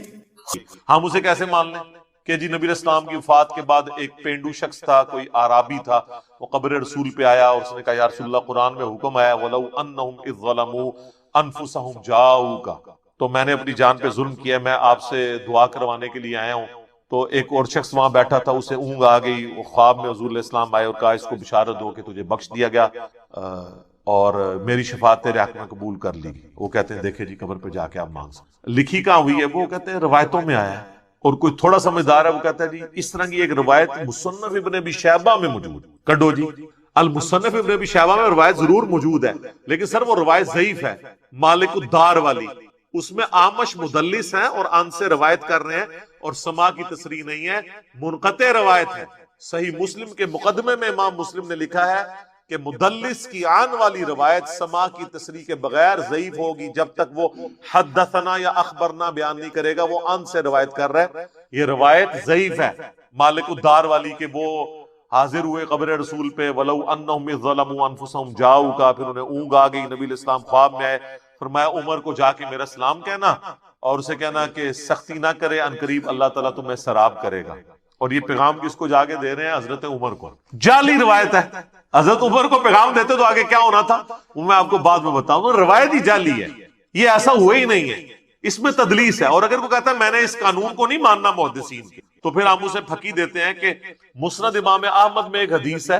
[SPEAKER 1] ہم اسے کیسے مان لیں کہ جی نبی اسلام کی وفات کے بعد ایک پینڈو شخص تھا، کوئی آرابی تھا، وہ قبر رسول پہ آیا اور اس نے کہا یا رسول اللہ قرآن میں حکم آیا وَلَوْ أَنَّهُمْ إِذْ ظَلَمُوا أَنفُسَهُمْ جَاءُوكَ، تو میں نے اپنی جان پہ ظلم کیا، میں آپ سے دعا کروانے کے لیے آیا ہوں. تو ایک اور شخص وہاں بیٹھا تھا، اسے اونگ آ گئی، وہ خواب میں حضور علیہ السلام آئے اور کہا اس کو بشارت دو کہ تجھے بخش دیا گیا اور میری شفاعت تیرے حق میں قبول کر لی گئی. وہ کہتے ہیں دیکھیں جی قبر پہ جا کے آپ مانگ سکتے. لکھی کہاں ہوئی ہے؟ وہ کہتے ہیں روایتوں میں آیا ہے. اور کوئی تھوڑا سمجھدار ہے وہ کہتا ہے جی اس طرح کی ایک روایت مصنف ابن ابی شیبہ میں موجود. کڈو جی المصنف ابن ابی شیبہ میں روایت ضرور موجود ہے، لیکن سر وہ روایت ضعیف ہے، مالک الدار والی. اس میں آمش مدلس ہیں اور ان سے روایت کر رہے ہیں اور سما کی تصریح نہیں ہے، منقطع روایت ہے. صحیح مسلم کے مقدمے میں امام مسلم نے لکھا ہے کہ مدلس کی آن والی روایت سما کی تصریح کے بغیر ضعیف ہوگی جب تک وہ حدثنا یا اخبرنا بیان نہیں کرے گا. وہ ان سے روایت کر رہا ہے، یہ روایت ضعیف ہے مالک الدار والی کہ وہ حاضر ہوئے قبر رسول پہ وَلَوْ أَنَّهُمْ إِذْ ظَلَمُوا أَنفُسَهُمْ جَاءُوكَ، پھر انہیں اونگ آ گئی، نبی علیہ السلام خواب میں آئے، فرمایا عمر کو جا کے میرا سلام کہنا اور اسے کہنا کہ سختی نہ کرے، ان قریب اللہ تعالیٰ تمہیں سراب کرے گا. اور یہ پیغام کس کو جا کے دے رہے ہیں؟ حضرت عمر کو. جعلی روایت ہے. حضرت عمر کو پیغام دیتے تو آگے کیا ہونا تھا وہ میں آپ کو بعد میں بتاؤں. روایت ہی جعلی ہے، یہ ایسا ہوا ہی نہیں ہے، اس میں تدلیس ہے. اور اگر کوئی کہتا ہے میں نے اس قانون کو نہیں ماننا محدثین کے، تو پھر ہم اسے پھکی دیتے ہیں کہ مسند امام احمد میں ایک حدیث ہے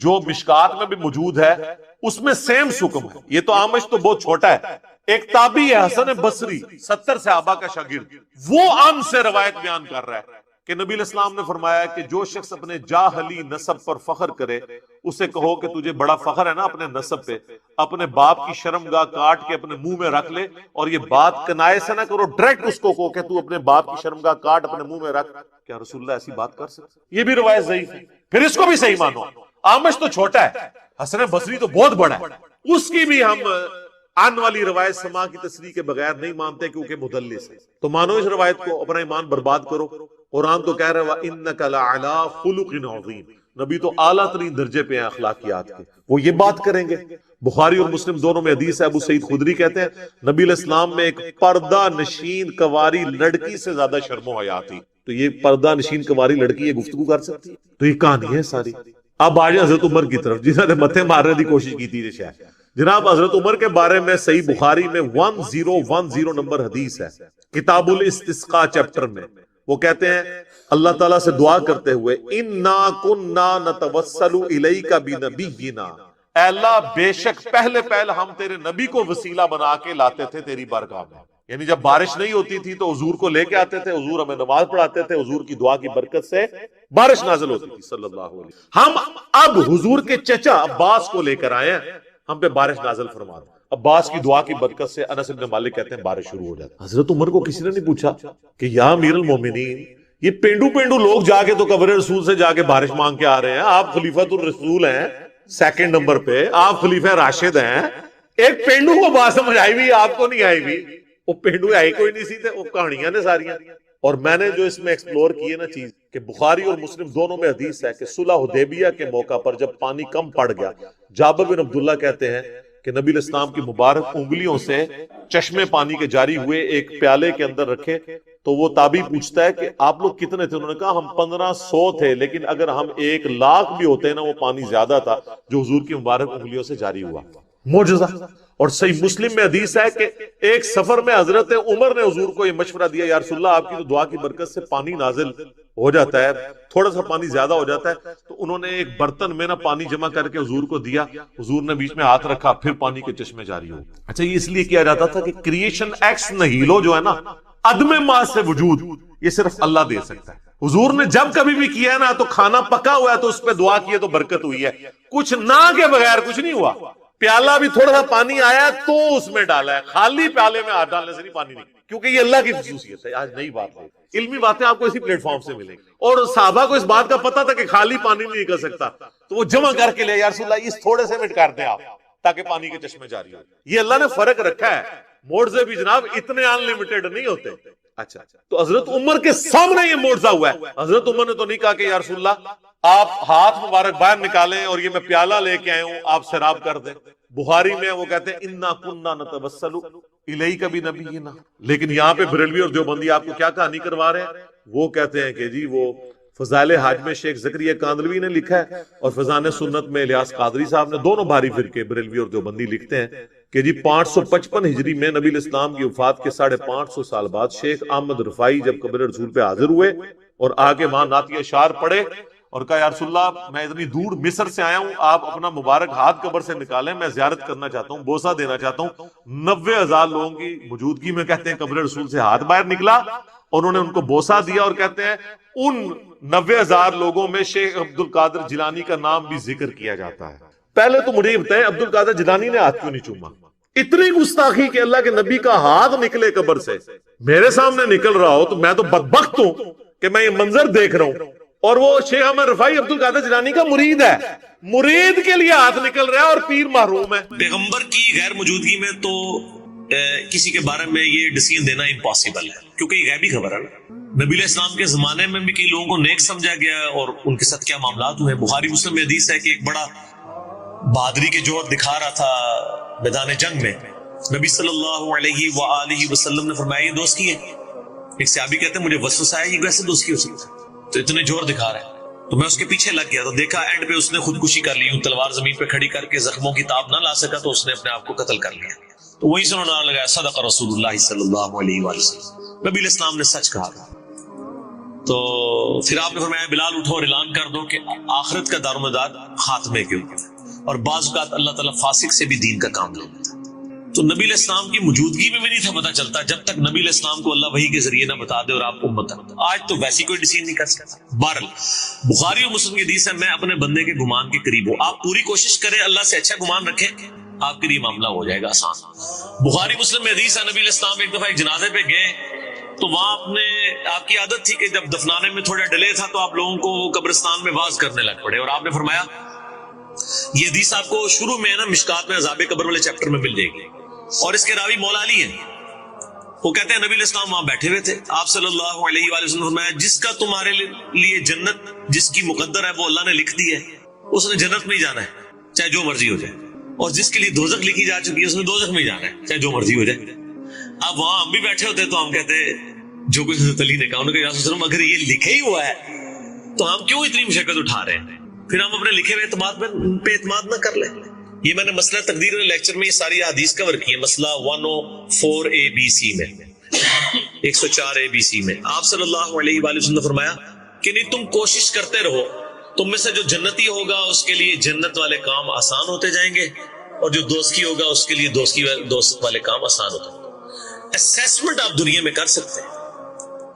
[SPEAKER 1] جو مشکات میں بھی موجود ہے، اس میں سیم حکم ہے. یہ تو آمش تو بہت چھوٹا ہے. ایک تابعی ہے حسن بصری، 70 صحابہ کا شاگرد، وہ ان سے روایت بیان کر رہا ہے کہ نبی علیہ السلام نے فرمایا کہ جو شخص اپنے جاہلی نسب پر فخر کرے اسے کہو کہ تجھے بڑا فخر ہے نا اپنے نسب پہ، اپنے باپ کی شرمگاہ کاٹ کے اپنے منہ میں رکھ لے. اور یہ بات کنائے سے نہ کرو، ڈائریکٹ اس کو کہو کہ تو اپنے باپ کی شرمگاہ کاٹ اپنے منہ میں رکھ. کیا رسول اللہ ایسی بات کر سکتے؟ یہ بھی روایت ضعیف ہے. پھر اس کو بھی صحیح مانو. آمش تو چھوٹا ہے، حسن بصری تو بہت بڑا ہے، اس کی بھی ہم آن والی روایت سما کی تصریح کے بغیر نہیں مانتے کیونکہ مدلس ہے. تو مانو اس روایت کو، اپنا ایمان برباد کرو. قرآن تو کہہ رہا ہے وَإِنَّكَ لَعَلَىٰ خُلُقٍ عَظِيمٍ، نبی تو اعلیٰ ترین درجے پہ ہیں اخلاقیات کے، وہ یہ بات کریں گے. بخاری اور مسلم دونوں میں حدیث ہے، ابو سعید خدری کہتے ہیں نبی علیہ السلام میں ایک پردہ نشین کنواری لڑکی سے زیادہ شرم و حیا تھی. تو یہ پردہ نشین کنواری لڑکی یہ گفتگو کر سکتی ہے؟ تو یہ کہانی ہے ساری. اب آ جائیں حضرت عمر کی طرف جنہوں نے متھے مارنے کی کوشش کی تھی. جناب حضرت عمر کے بارے میں صحیح بخاری میں 1010 نمبر حدیث ہے، کتاب الاستسقاء چیپٹر میں. وہ کہتے ہیں اللہ تعالیٰ سے دعا کرتے ہوئے اِنَّا كُنَّا نَتَوَسَّلُ إِلَيْكَ بِنَبِيِّنَا، اے اللہ بے شک پہلے ہم تیرے نبی کو وسیلہ بنا کے لاتے تھے تیری بارگاہ میں. یعنی جب بارش نہیں ہوتی تھی تو حضور کو لے کے آتے تھے، حضور ہمیں نماز پڑھاتے تھے، حضور کی دعا کی برکت سے بارش نازل ہوتی تھی صلی اللہ علیہ وسلم. ہم اب حضور کے چچا عباس کو لے کر آئے ہیں، ہم پہ بارش نازل فرما دیں. عباس کی دعا کی برکت سے انس بن مالک کہتے ہیں بارش شروع ہو جاتی. حضرت عمر کو کسی نے نہیں پوچھا کہ یا امیر المومنین یہ پینڈو لوگ جا کے تو قبر رسول سے جا کے بارش مانگ کے آ رہے ہیں، آپ خلیفۃ الرسول ہیں سیکنڈ نمبر پہ، آپ خلیفہ راشد ہیں، ایک پینڈو کو بات سمجھ آئی ہوئی آپ کو نہیں آئی ہوئی؟ وہ پینڈو آئی کوئی نہیں سی تھے، وہ کہانیاں نے ساریاں. اور میں نے جو اس میں ایکسپلور کی ہے نا چیز کہ بخاری اور مسلم دونوں میں حدیث ہے کہ صلح حدیبیہ کے موقع پر جب پانی کم پڑ گیا، جابر بن عبداللہ کہتے ہیں کہ نبی علیہ السلام کی مبارک انگلیوں سے چشمے پانی کے جاری ہوئے، ایک پیالے کے اندر رکھے. تو وہ تابعی پوچھتا ہے کہ آپ لوگ کتنے تھے؟ انہوں نے کہا ہم 1500 تھے، لیکن اگر ہم 1,00,000 بھی ہوتے نا وہ پانی زیادہ تھا جو حضور کی مبارک انگلیوں سے جاری ہوا. معجزہ. اور صحیح مسلم میں حدیث ہے کہ ایک سفر میں حضرت عمر نے حضور کو یہ مشورہ دیا یا رسول اللہ آپ کی تو دعا کی برکت سے پانی نازل ہو جاتا ہے، تھوڑا سا پانی زیادہ ہو جاتا ہے. تو انہوں نے ایک برتن میں نا پانی جمع کر کے حضور کو دیا، حضور نے بیچ میں ہاتھ رکھا، پھر پانی کے چشمے جاری ہو. اچھا یہ اس لیے کیا جاتا تھا کہ کریشن ایکس نہیلو جو ہے نا، عدم ماں سے وجود، یہ صرف اللہ دے سکتا ہے. حضور نے جب کبھی بھی کیا ہے نا تو کھانا پکا ہوا ہے تو اس پہ دعا کی ہے تو برکت ہوئی ہے، کچھ نہ کے بغیر کچھ نہیں ہوا. پیالہ بھی تھوڑا سا پانی آیا تو اس میں ڈالا ہے، خالی پیالے میں ہاتھ ڈالنے سے نہیں پانی نہیں، کیونکہ یہ اللہ کی خصوصیت ہے. آج نئی بات ہے، علمی باتیں آپ کو اسی پلیٹ فارم سے ملیں گی. اور صحابہ کو اس بات کا پتا تھا کہ خالی پانی نہیں نکل سکتا، تو وہ جمع کر کے لے یا رسول اللہ اس تھوڑے سے مٹ کر دیں آپ تاکہ پانی کے چشمے جاری ہو. یہ اللہ نے فرق رکھا ہے، معجزے بھی جناب اتنے ان لمیٹڈ نہیں ہوتے. اچھا تو حضرت عمر کے سامنے یہ معجزہ ہوا ہے. حضرت عمر نے تو نہیں کہا کہ یا رسول اللہ آپ ہاتھ مبارک باہر نکالیں اور یہ میں پیالہ لے کے آئے ہوں آپ سیراب کر دیں. بخاری میں وہ کہتے ہیں انا کننا نتوسل الیک بنبینا. لیکن یہاں پہ بریلوی اور دیوبندی آپ کو کیا کہانی کروا رہے ہیں؟ وہ کہتے ہیں کہ جی وہ فضائل حج میں شیخ زکریا کاندلوی نے لکھا ہے اور فضائل سنت میں الیاس قادری صاحب نے، دونوں بھاری فرقے بریلوی اور دیوبندی لکھتے ہیں کہ جی 555 ہجری میں نبی علیہ السلام کی وفات کے 550 سال بعد شیخ احمد رفاعی جب قبر رسول پہ حاضر ہوئے اور آگے وہاں نعتیہ اشعار پڑھے اور کہا یا رسول اللہ میں اتنی دور مصر سے آیا ہوں، آپ اپنا مبارک ہاتھ قبر سے نکالیں، میں زیارت کرنا چاہتا ہوں، بوسہ دینا چاہتا ہوں. 90,000 لوگوں کی موجودگی میں کہتے ہیں قبر رسول سے ہاتھ باہر نکلا، انہوں نے ان کو بوسہ دیا اور کہتے ہیں ان 90,000 لوگوں میں شیخ عبد القادر جیلانی کا نام بھی ذکر کیا جاتا ہے. پہلے تو مجھے بتائیں عبد القادر جیلانی نے ہاتھ کیوں نہیں چوما؟ اتنی گستاخی کہ اللہ کے نبی کا ہاتھ نکلے قبر سے، میرے سامنے نکل رہا ہو تو میں تو بدبخت ہوں کہ میں یہ منظر دیکھ رہا ہوں. اور وہ شیخ احمد رفاعی عبد القادر جیلانی کا مرید ہے، مرید کے لیے ہاتھ نکل رہا ہے اور پیر محروم ہے.
[SPEAKER 3] پیغمبر کی غیر موجودگی میں تو کسی کے بارے میں یہ ڈیسیژن دینا امپاسبل ہے کیونکہ یہ غیبی خبر ہے. نبی علیہ السلام کے زمانے میں بھی کئی لوگوں کو نیک سمجھا گیا اور ان کے ساتھ کیا معاملات ہوئے. بخاری مسلم میں حدیث ہے کہ ایک بڑا بہادری کے جوہر دکھا رہا تھا میدان جنگ میں. نبی صلی اللہ علیہ وآلہ وسلم نے فرمایا یہ دوست کی ہے. ایک صحابی کہتے ہیں مجھے وسوسہ آیا یہ کیسے دوست کی ہو سکتا ہے، تو اتنے جوہر دکھا رہے ہیں. تو میں اس کے پیچھے لگ گیا تو دیکھا اینڈ پہ اس نے خودکشی کر لی، تلوار زمین پہ کھڑی کر کے زخموں کی تاب نہ لا سکا تو اس نے اپنے آپ کو قتل کر لیا. تو وہیں سے انہوں نے لگایا صدق رسول اللہ صلی اللہ علیہ وآلہ وسلم، نبی علیہ السلام نے سچ کہا. تو پھر آپ نے فرمایا بلال اٹھو اور اعلان کر دو کہ آخرت کا دار و مدار خاتمے کے اوپر، اور بعض اوقات اللہ تعالیٰ فاسق سے بھی دین کا کام لے لیتا. تو نبی علیہ السلام کی موجودگی میں نہیں تھا پتہ چلتا جب تک نبی علیہ السلام کو اللہ وحی کے ذریعے نہ بتا دے اور آپ کو امت. آج تو ویسی کوئی ڈیسیژن نہیں کر سکتا. بہرحال بخاری اور مسلم کی حدیث ہے میں اپنے بندے کے گمان کے قریب ہوں. آپ پوری کوشش کریں اللہ سے اچھا گمان رکھیں، آپ کے لیے معاملہ ہو جائے گا آسان. بخاری مسلم میں حدیث ہے نبی علیہ السلام ایک دفعہ ایک جنازے پہ گئے تو وہاں آپ کی عادت تھی کہ جب دفنانے میں تھوڑا ڈیلے تھا تو آپ لوگوں کو قبرستان میں واز کرنے لگ پڑے اور آپ نے فرمایا یہ حدیث آپ کو شروع میں ہے نا مشکات میں عذاب قبر والے چیپٹر میں مل جائے گی، اور اس کے راوی مولا علی ہیں. وہ کہتے ہیں نبی علیہ السلام وہاں بیٹھے ہوئے تھے، آپ صلی اللہ علیہ وآلہ وسلم نے فرمایا جس کا تمہارے لیے جنت جس کی مقدر ہے وہ اللہ نے لکھ دی ہے، اس نے جنت میں ہی جانا ہے چاہے جو مرضی ہو جائے، اور جس کے لیے دوزخ لکھی جا چکی ہے اس نے دوزخ میں ہی جانا ہے چاہے جو مرضی ہو جائے. اب وہاں ہم بھی بیٹھے ہوتے تو ہم کہتے جو کچھ حضرت علی نے کہا، انہوں نے کہا یا رسول اللہ اگر یہ لکھے ہی ہوا ہے تو ہم کیوں اتنی مشقت اٹھا رہے ہیں، پھر ہم اپنے لکھے ہوئے اعتماد پہ اعتماد نہ کر لیں. یہ میں نے مسئلہ تقدیر والے لیکچر میں یہ ساری حدیث کور کی ہے، مسئلہ 104 ABC میں 104 ABC میں آپ صلی اللہ علیہ وآلہ وسلم نے فرمایا کہ نہیں تم کوشش کرتے رہو، تم میں سے جو جنتی ہوگا اس کے لیے جنت والے کام آسان ہوتے جائیں گے، اور جو دوستی ہوگا اس کے لیے دوست والے کام آسان ہوتے ہیں. اسیسمنٹ آپ دنیا میں کر سکتے ہیں،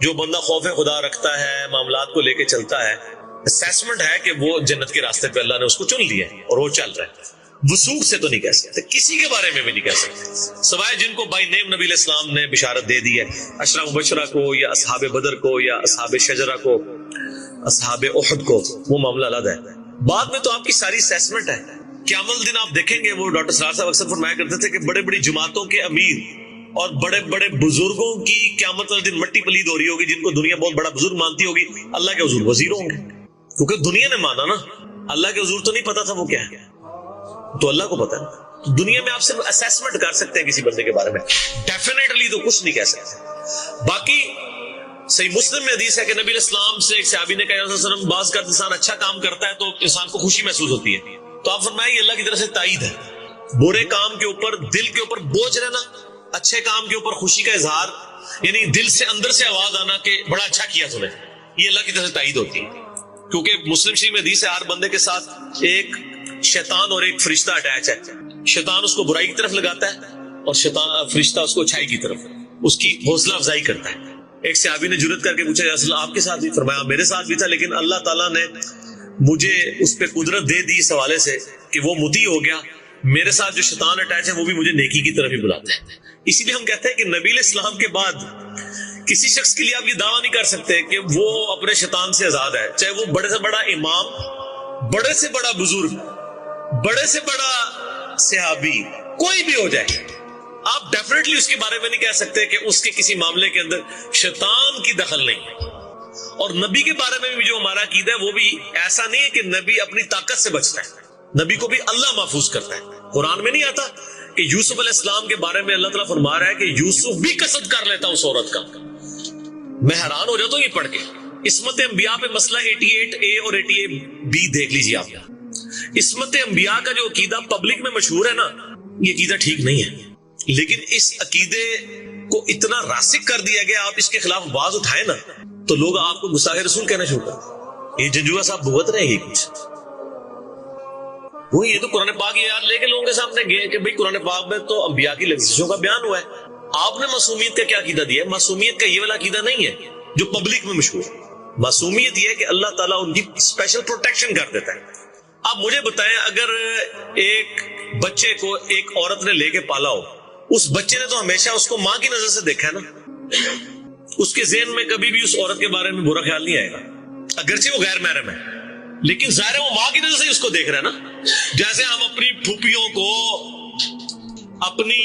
[SPEAKER 3] جو بندہ خوف خدا رکھتا ہے معاملات کو لے کے چلتا ہے، اسیسمنٹ ہے کہ وہ جنت کے راستے پہ اللہ نے اس کو چن لیا ہے اور وہ چل رہا ہے. وثوق سے تو نہیں کہہ سکتے، کسی کے بارے میں بھی نہیں کہہ سکتے سوائے جن کو بائی نیم نبی علیہ السلام نے بشارت دے دی ہے، عشرہ مبشرہ کو یا اصحاب بدر کو یا اصحاب شجرہ کو اصحاب احد کو، وہ معاملہ علیحدہ ہے. بعد میں تو آپ کی ساری اسیسمنٹ ہے. قیامت دن آپ دیکھیں گے، وہ ڈاکٹر سرار صاحب اکثر فرمایا کرتے تھے کہ بڑے بڑی جماعتوں کے امیر اور بڑے بڑے بزرگوں کی قیامت والے دن مٹی پلید ہو رہی ہوگی، جن کو دنیا بہت بڑا بزرگ مانتی ہوگی، اللہ کے حضور وزیر ہوں گے، کیونکہ دنیا نے مانا نا، اللہ کے حضور تو نہیں پتا تھا وہ کیا ہے، تو اللہ کو پتا ہے. تو دنیا میں آپ صرف اسیسمنٹ کر سکتے ہیں کسی بندے کے بارے میں، ڈیفینیٹلی تو کچھ نہیں کہہ سکتے. باقی صحیح مسلم میں حدیث ہے کہ نبی علیہ السلام سے ایک صحابی نے کہا یا رسول اللہ بعض کا انسان اچھا کام کرتا ہے تو انسان کو خوشی محسوس ہوتی ہے، تو آپ فرمائیں یہ اللہ کی طرف سے تائید ہے. برے کام کے اوپر دل کے اوپر بوجھ رہنا، اچھے کام کے اوپر خوشی کا اظہار، یعنی دل سے اندر سے آواز آنا کہ بڑا اچھا کیا تم نے، یہ اللہ کی طرف سے تائید ہوتی ہے. کیونکہ مسلم شریف میں حدیث ہے ہر بندے کے ساتھ ایک شیطان اور ایک فرشتہ اٹیچ ہے. شیطان اس کو برائی کی طرف لگاتا ہے اور فرشتہ اس کو اچھائی کی طرف، اس کی حوصلہ افزائی کرتا ہے. ایک صحابی نے جرات کر کے پوچھا یا رسول اللہ آپ کے ساتھ بھی؟ فرمایا میرے ساتھ بھی تھا، لیکن اللہ تعالیٰ نے مجھے اس پہ قدرت دے دی اس حوالے سے کہ وہ مطیع ہو گیا. میرے ساتھ جو شیطان اٹیچ ہے وہ بھی مجھے نیکی کی طرف ہی بلاتے ہیں. اسی لیے ہم کہتے ہیں کہ نبی علیہ السلام کے بعد کسی شخص کے لیے آپ یہ دعویٰ نہیں کر سکتے کہ وہ اپنے شیطان سے آزاد ہے، چاہے وہ بڑے سے بڑا امام، بڑے سے بڑا بزرگ، بڑے سے بڑا صحابی کوئی بھی ہو جائے، آپ ڈیفینیٹلی اس کے بارے میں نہیں کہہ سکتے کہ اس کے کسی معاملے کے اندر شیطان کی دخل نہیں ہے. اور نبی کے بارے میں بھی جو ہمارا عقیدہ ہے وہ بھی ایسا نہیں ہے کہ نبی اپنی طاقت سے بچتا ہے، نبی کو بھی اللہ محفوظ کرتا ہے. قرآن میں نہیں آتا کہ یوسف علیہ السلام کے بارے میں اللہ تعالیٰ فرما رہا ہے کہ یوسف بھی قصد کر لیتا اس عورت کا. میں حیران ہو جاتا ہوں یہ پڑھ کے. عصمت انبیاء پہ مسئلہ 88A اور 88B دیکھ لیجیے آپ. عصمت انبیاء کا جو عقیدہ پبلک میں مشہور ہے نا، یہ عقیدہ ٹھیک نہیں ہے، لیکن اس عقیدے کو اتنا راسخ کر دیا گیا، آپ اس کے خلاف آواز اٹھائے نا تو لوگ آپ کو گستاخ رسول کہنا شروع کر. یہ جنجوہ صاحب بھگت رہے ہیں کچھ، وہ یہ تو قرآن پاک یاد لے کے لوگوں کے سامنے گئے کہ بھئی قرآن پاک میں تو انبیاء کی لغزشوں کا بیان ہوا ہے. آپ نے معصومیت کا کیا عقیدہ دیا ہے؟ معصومیت کا یہ والا عقیدہ نہیں ہے جو پبلک میں مشہور ہے. معصومیت یہ ہے کہ اللہ تعالیٰ ان کی اسپیشل پروٹیکشن کر دیتا ہے. آپ مجھے بتائیں، اگر ایک بچے کو ایک عورت نے لے کے پالا ہو، اس بچے نے تو ہمیشہ اس کو ماں کی نظر سے دیکھا ہے نا، اس کے ذہن میں کبھی بھی اس عورت کے بارے میں برا خیال نہیں آئے گا، اگرچہ وہ غیر محرم ہے، لیکن ظاہر ہے وہ ماں کی نظر سے اس کو دیکھ رہا ہے نا. جیسے ہم اپنی پھوپھیوں کو، اپنی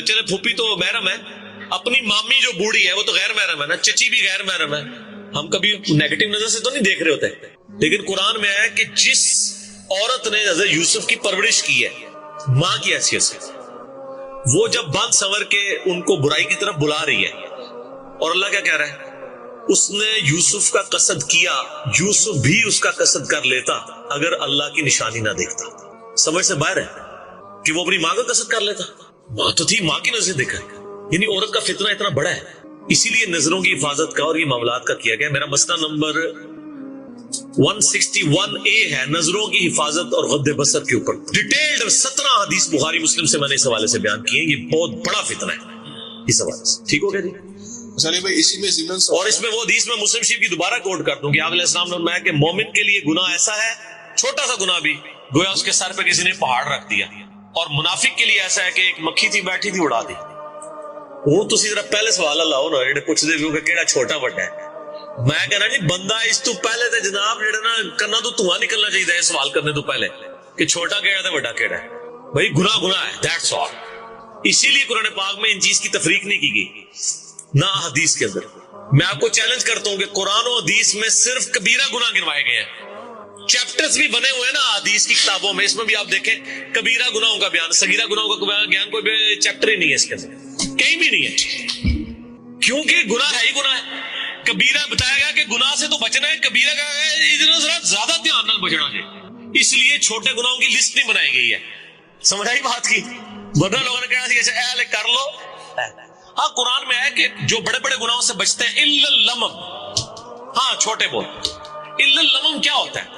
[SPEAKER 3] چلے پھوپھی تو محرم ہے، اپنی مامی جو بوڑھی ہے وہ تو غیر محرم ہے نا، چچی بھی غیر محرم ہے، ہم کبھی نیگیٹو نظر سے تو نہیں دیکھ رہے ہوتے. لیکن قرآن میں ہے کہ جس عورت نے حضرت یوسف کی پرورش کی ہے ماں کی حیثیت سے، وہ جب بند سنور کے ان کو برائی کی طرف بلا رہی ہے، اور اللہ کیا کہہ رہا ہے؟ اس نے یوسف کا قصد کیا، یوسف بھی اس کا قصد کر لیتا اگر اللہ کی نشانی نہ دیکھتا. سمجھ سے باہر ہے کہ وہ اپنی ماں کا قصد کر لیتا. ماں تو تھی، ماں کی نظر دیکھا. یعنی عورت کا فتنہ اتنا بڑا ہے، اسی لیے نظروں کی حفاظت کا اور یہ معاملات کا کیا گیا. میرا مسئلہ نمبر 161A ہے، نظروں کی حفاظت اور غض بصر کے اوپر ڈیٹیلڈ 17 حدیث بخاری مسلم سے میں نے اس حوالے سے بیان کی ہیں. یہ بہت بڑا فتنہ ہے اس حوالے سے. ٹھیک ہو گیا جی؟
[SPEAKER 2] اسی میں
[SPEAKER 3] اور اس میں وہ حدیث میں مسلم شریف کی دوبارہ کوٹ کر دوں کہ آپ علیہ السلام نے فرمایا کہ مومن کے لیے گناہ ایسا ہے، چھوٹا سا گناہ بھی گویا اس کے سر پہ کسی نے پہاڑ رکھ دیا، اور منافق کے لیے ایسا ہے کہ ایک مکھی تھی بیٹھی تھی اڑا دی. ہوں تسی ذرا پہلے سوال لاؤ نا جڑے پوچھتے بھی ہو کہ کیڑا چھوٹا بڑا ہے. میں کہنا جی بندہ اس تو پہلے تے جناب جڑا نا کنا تو دھواں نکلنا چاہیے ہے سوال کرنے تو پہلے. کہ چھوٹا کیڑا ہے بڑا کیڑا ہے. بھائی گناہ گناہ ہے, دیٹس آل. اسی لیے قرآن پاک میں ان چیز کی تفریق نہیں کی گئی نہ حدیث کے اندر. میں آپ کو چیلنج کرتا ہوں کہ قرآن و حدیث میں صرف کبیرہ گناہ گنوائے گئے ہیں. چیپٹرز بھی بنے ہوئے ہیں نا حدیث کی کتابوں میں, اس میں بھی آپ دیکھیں کبیرہ گناہوں کا بیان, صغیرہ گناہوں کا بیان, کوئی بھی چیپٹر ہی نہیں ہے اس کے اندر, کہیں بھی نہیں ہے. کیونکہ گناہ ہے ہی گناہ ہے. کبیرہ بتایا گیا کہ گناہ سے تو بچنا ہے, کبیرہ کا اتنا ذرا زیادہ دھیان نہ بچنا ہے, اس لیے چھوٹے گناہوں کی لسٹ نہیں بنائی گئی ہے. سمجھ آئی بات کی؟ ورنہ لوگوں نے کہا ایسے اے کر لو. ہاں قرآن میں ہے کہ جو بڑے بڑے گناہوں سے بچتے ہیں الا اللمم, ہاں چھوٹے بول. الا اللمم کیا ہوتا ہے؟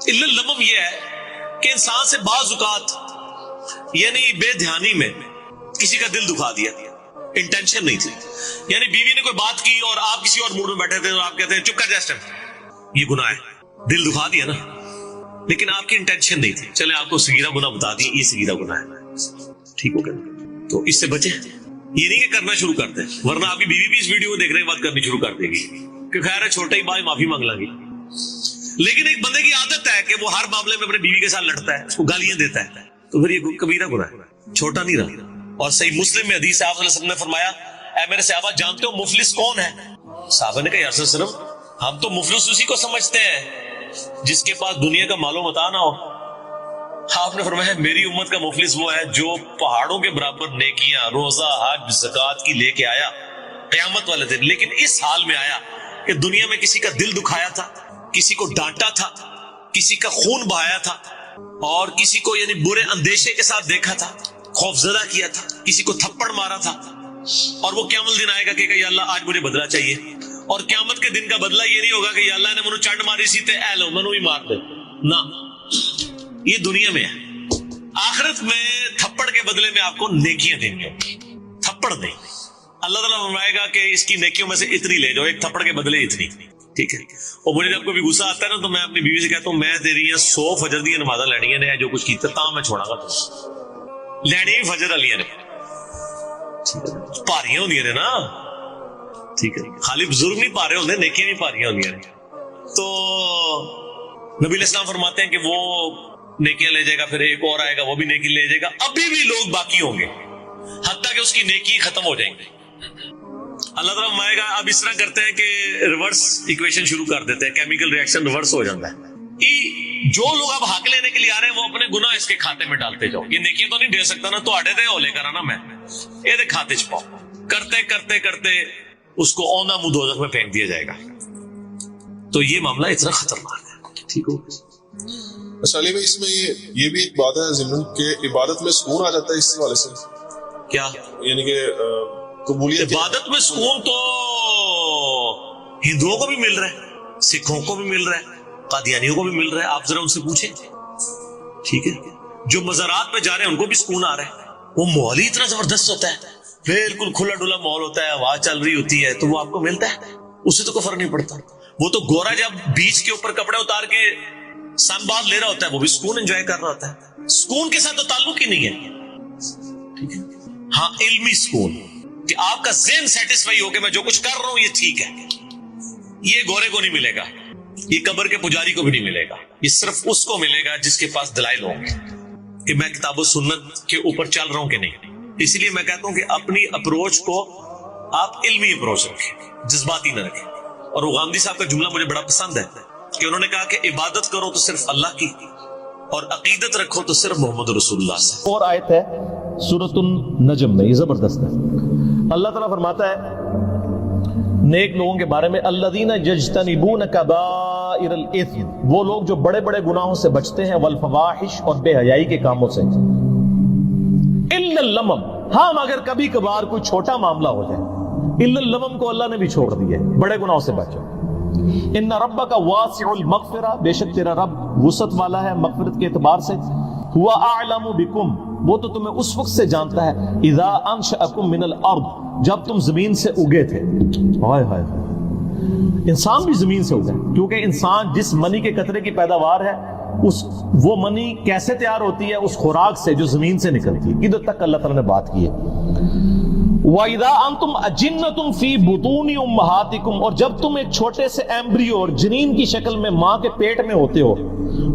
[SPEAKER 3] الا اللمم یہ ہے کہ انسان سے بعض اوقات یعنی بے دھیانی میں کسی کا دل دکھا دیا, انٹینشن نہیں تھی. یعنی بیوی نے کوئی بات کی اور آپ کسی اور موڈ میں بیٹھے تھے اور آپ کہتے ہیں چپ کر جا اس ٹائم, یہ گناہ ہے. دل دکھا دیا نا, لیکن آپ کی انٹینشن نہیں تھی. چلے آپ کو صغیرہ گناہ بتا دیا, یہ صغیرہ گناہ ہے, ٹھیک ہو گیا. تو اس سے بچے, یہ نہیں کہ کرنا شروع کر دیں, ورنہ آپ کی بیوی بھی اس ویڈیو کو دیکھنے کے بعد کرنی شروع کر دے گی کہ خیر ہے چھوٹا ہی بھائی معافی مانگ لیں گی. لیکن ایک بندے کی عادت ہے کہ وہ ہر معاملے میں اپنے بیوی کے ساتھ لڑتا ہے, اس کو گالیاں دیتا ہے, تو پھر یہ کبیرہ گناہ ہے, چھوٹا نہیں رہا. اور صحیح مسلم میں حدیث آپ صلی اللہ علیہ وسلم نے فرمایا, اے میرے صحابہ جانتے ہو مفلس کون ہے؟ صحابہ نے کہا یا رسول اللہ ہم تو مفلس اسی کو سمجھتے ہیں جس کے پاس دنیا کا مال و متاع نہ ہو. آپ نے فرمایا میری امت کا مفلس وہ ہے جو پہاڑوں کے برابر نیکیاں, روزہ, حج, زکات کی لے کے آیا قیامت والے دن, لیکن اس حال میں آیا کہ دنیا میں کسی کا دل دکھایا تھا, کسی کو ڈانٹا تھا, کسی کا خون بہایا تھا, اور کسی کو یعنی برے اندیشے کے ساتھ دیکھا تھا, خوفزدہ کیا تھا, کسی کو تھپڑ مارا تھا. اور وہ قیامت دن آئے گا کہ یا اللہ آج مجھے بدلہ چاہیے, اور قیامت کے دن کا بدلہ یہ نہیں ہوگا کہ یا اللہ نے منو چانڈ ماری سی تے اے لو منو ہی مار دے نہ. یہ دنیا میں ہے. آخرت میں تھپڑ کے بدلے میں آپ کو نیکیاں دیں گے, تھپڑ نہیں. اللہ تعالیٰ فرمائے گا کہ اس کی نیکیوں میں سے اتنی لے جاؤ, ایک تھپڑ کے بدلے اتنی, ٹھیک ہے. اور مجھے جب کبھی غصہ آتا ہے نا تو میں اپنی بیوی سے کہتا ہوں میں تیری 100 فجر دی نمازاں لینی ہے, جو کچھ کیتا تاں میں چھوڑا گا تو لینی ہی فجر علیہ نے پاریاں ہوندیاں نے نا, ٹھیک ہے. خالی بزرگ نہیں پارے ہوندے, نیکیاں بھی پاریاں ہوندیاں نے. تو نبی علیہ السلام فرماتے ہیں کہ وہ نیکیاں لے جائے گا, پھر ایک اور آئے گا وہ بھی نیکی لے جائے گا, ابھی بھی لوگ باقی ہوں گے حتیٰ کہ اس کی نیکی ختم ہو جائیں گے. اللہ تعالیٰ فرمائے گا اب اس طرح کرتے ہیں کہ ریورس ایکویشن شروع کر دیتے ہیں, کیمیکل ریئیکشن ریورس ہو جاتا ہے. جو لوگ اب حق لینے کے لیے آ رہے ہیں وہ اپنے گناہ اس کے کھاتے میں ڈالتے جاؤ. یہ نیکیاں تو نہیں دے سکتا نا, تو آڑے دے ہو لے کر آنا, میں یہ دے کھاتے چ پاؤ, کرتے کرتے کرتے اس کو اونا منہ دوزخ میں پھینک دیا جائے گا. تو یہ معاملہ اتنا خطرناک ہے, ٹھیک ہو.
[SPEAKER 4] اچھا علی بھائی اس میں یہ بھی ایک بات ہے ضمن کہ عبادت میں سکون آ جاتا ہے اس حوالے سے,
[SPEAKER 3] کیا
[SPEAKER 4] یعنی کہ قبولیت
[SPEAKER 3] عبادت میں سکون تو ہندوؤں کو بھی مل رہا ہے, سکھوں کو بھی مل رہا ہے, قادیانیوں کو بھی مل رہا ہے. آپ ذرا ان سے پوچھیں, ٹھیک ہے. جو مزارات پہ جا رہے ہیں ان کو بھی سکون آ رہا ہے. وہ ماحول ہی اتنا زبردست ہوتا ہے, بالکل کھلا ڈلا ماحول ہوتا ہے, ہوا چل رہی ہوتی ہے, تو وہ آپ کو ملتا ہے, اس سے تو کوئی فرق نہیں پڑتا. وہ تو گورا جب بیچ کے اوپر کپڑے اتار کے سن باد لے رہا ہوتا ہے وہ بھی سکون انجوائے کر رہا ہوتا ہے. سکون کے ساتھ تو تعلق ہی نہیں ہے, ٹھیک ہے. ہاں علمی سکون کہ آپ کا ذہن سیٹسفائی ہو کہ میں جو کچھ کر رہا ہوں یہ ٹھیک ہے, یہ گورے کو نہیں ملے گا, یہ قبر کے پجاری کو بھی نہیں ملے گا. یہ صرف اس کو ملے گا جس کے پاس دلائل ہوں گے کہ میں کتاب و سنت کے اوپر چل رہا ہوں کہ نہیں. اس لیے میں کہتا ہوں کہ اپنی اپروچ کو آپ علمی اپروچ رکھیں, جذباتی نہ رکھیں. اور وہ غامدی صاحب کا جملہ مجھے بڑا پسند ہے کہ انہوں نے کہا کہ عبادت کرو تو صرف اللہ کی, اور عقیدت رکھو تو صرف محمد رسول اللہ سے.
[SPEAKER 5] اور آیت ہے سورۃ النجم میں, یہ زبردست ہے. اللہ تعالیٰ فرماتا ہے نیک لوگوں کے بارے میں, الذین یجتنبون کبائر الاثم, وہ لوگ جو بڑے بڑے گناہوں سے بچتے ہیں, والفواحش, اور بے حیائی کے کاموں سے, الا اللمم, ہاں مگر کبھی کبھار کوئی چھوٹا معاملہ ہو جائے. الا اللمم کو اللہ نے بھی چھوڑ دیا ہے, بڑے گناہوں سے بچو. ان ربک واسع المغفرہ, بے شک تیرا رب وسعت والا ہے مغفرت کے اعتبار سے. ہوا اعلم بکم, وہ تو تمہیں اس وقت سے جانتا ہے, اذا انشأکم من الارض, جب تم زمین سے اگے تھے. ہائے ہائے, انسان بھی زمین سے اگا, کیونکہ انسان جس منی کے قطرے کی پیداوار ہے وہ منی کیسے تیار ہوتی ہے؟ اس خوراک سے جو زمین سے نکلتی ہے. ادھر تک اللہ تعالیٰ نے بات کی ہے. وَإِذَا أَنْتُمْ أَجِنَّةٌ فِي بُطُونِ أُمَّهَاتِكُمْ، اور جب تم ایک چھوٹے سے ایمبریو اور جنین کی شکل میں ماں کے پیٹ میں ہوتے ہو،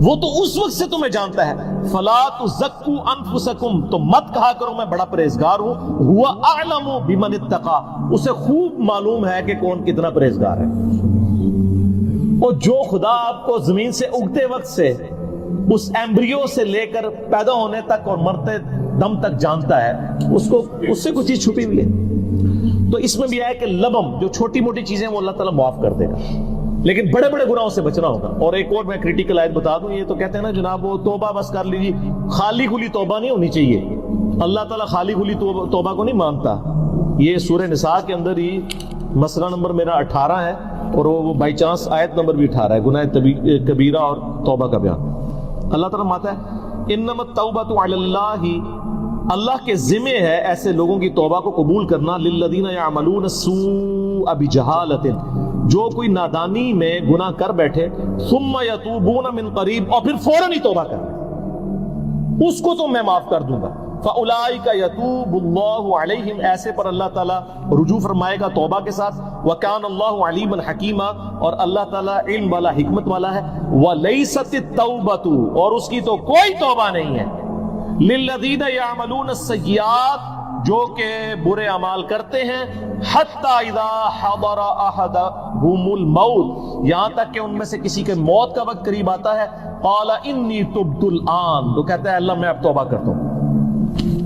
[SPEAKER 5] وہ تو اس وقت سے تمہیں جانتا ہے. فَلَا تُزَكُّوا أَنفُسَكُمْ، تو مت کہا کرو میں بڑا پرہیزگار ہوں. هُوَ أَعْلَمُ بِمَنِ اتَّقَى، اسے خوب معلوم ہے کہ کون کتنا پرہیزگار ہے. اور جو خدا آپ کو زمین سے اگتے وقت سے اس ایمبریو سے لے کر پیدا ہونے تک اور مرتے دم تک جانتا ہے، اس سے کوئی چیز چھپی ہوئی ہے. تو اس میں بھی ہے کہ لبم، جو چھوٹی موٹی چیزیں وہ اللہ تعالیٰ معاف کر دے گا، لیکن بڑے بڑے گناہوں سے بچنا ہوگا. اور ایک اور میں کریٹیکل آیت بتا دوں، یہ تو کہتے ہیں نا جناب وہ توبہ بس کر لیجیے، خالی کھلی توبہ نہیں ہونی چاہیے. اللہ تعالیٰ خالی کھلی توبہ کو نہیں مانتا. یہ سورہ نساء کے اندر ہی مسئلہ نمبر میرا 18 ہے، اور وہ بائی چانس آیت نمبر بھی 18 ہے، گناہ کبیرہ اور توبہ کا بیان. اللہ تعالیٰ ماتا ہے انما التوبۃ علی اللہ، اللہ کے ذمہ ہے ایسے لوگوں کی توبہ کو قبول کرنا. للذین یعملون السوء بجہالۃ، جو کوئی نادانی میں گناہ کر بیٹھے، ثم یتوبون من قریب، اور پھر فوراً ہی توبہ کرے، اس کو تو میں معاف کر دوں گا. فاولئک یتوب اللہ علیہم، ایسے پر اللہ تعالیٰ رجوع فرمائے گا توبہ کے ساتھ. وکان اللہ علیما حکیما، اور اللہ تعالیٰ علم والا حکمت والا ہے. ولیست التوبۃ، اور اس کی تو کوئی توبہ نہیں ہے، للذین یعملون السیئات، جو کہ برے اعمال کرتے ہیں، حتی اذا حضر احدهم الموت، یہاں تک کہ ان میں سے کسی کے موت کا وقت قریب آتا ہے. قال انی تبت الآن، تو کہتا ہے اللہ میں اب توبہ کرتا ہوں.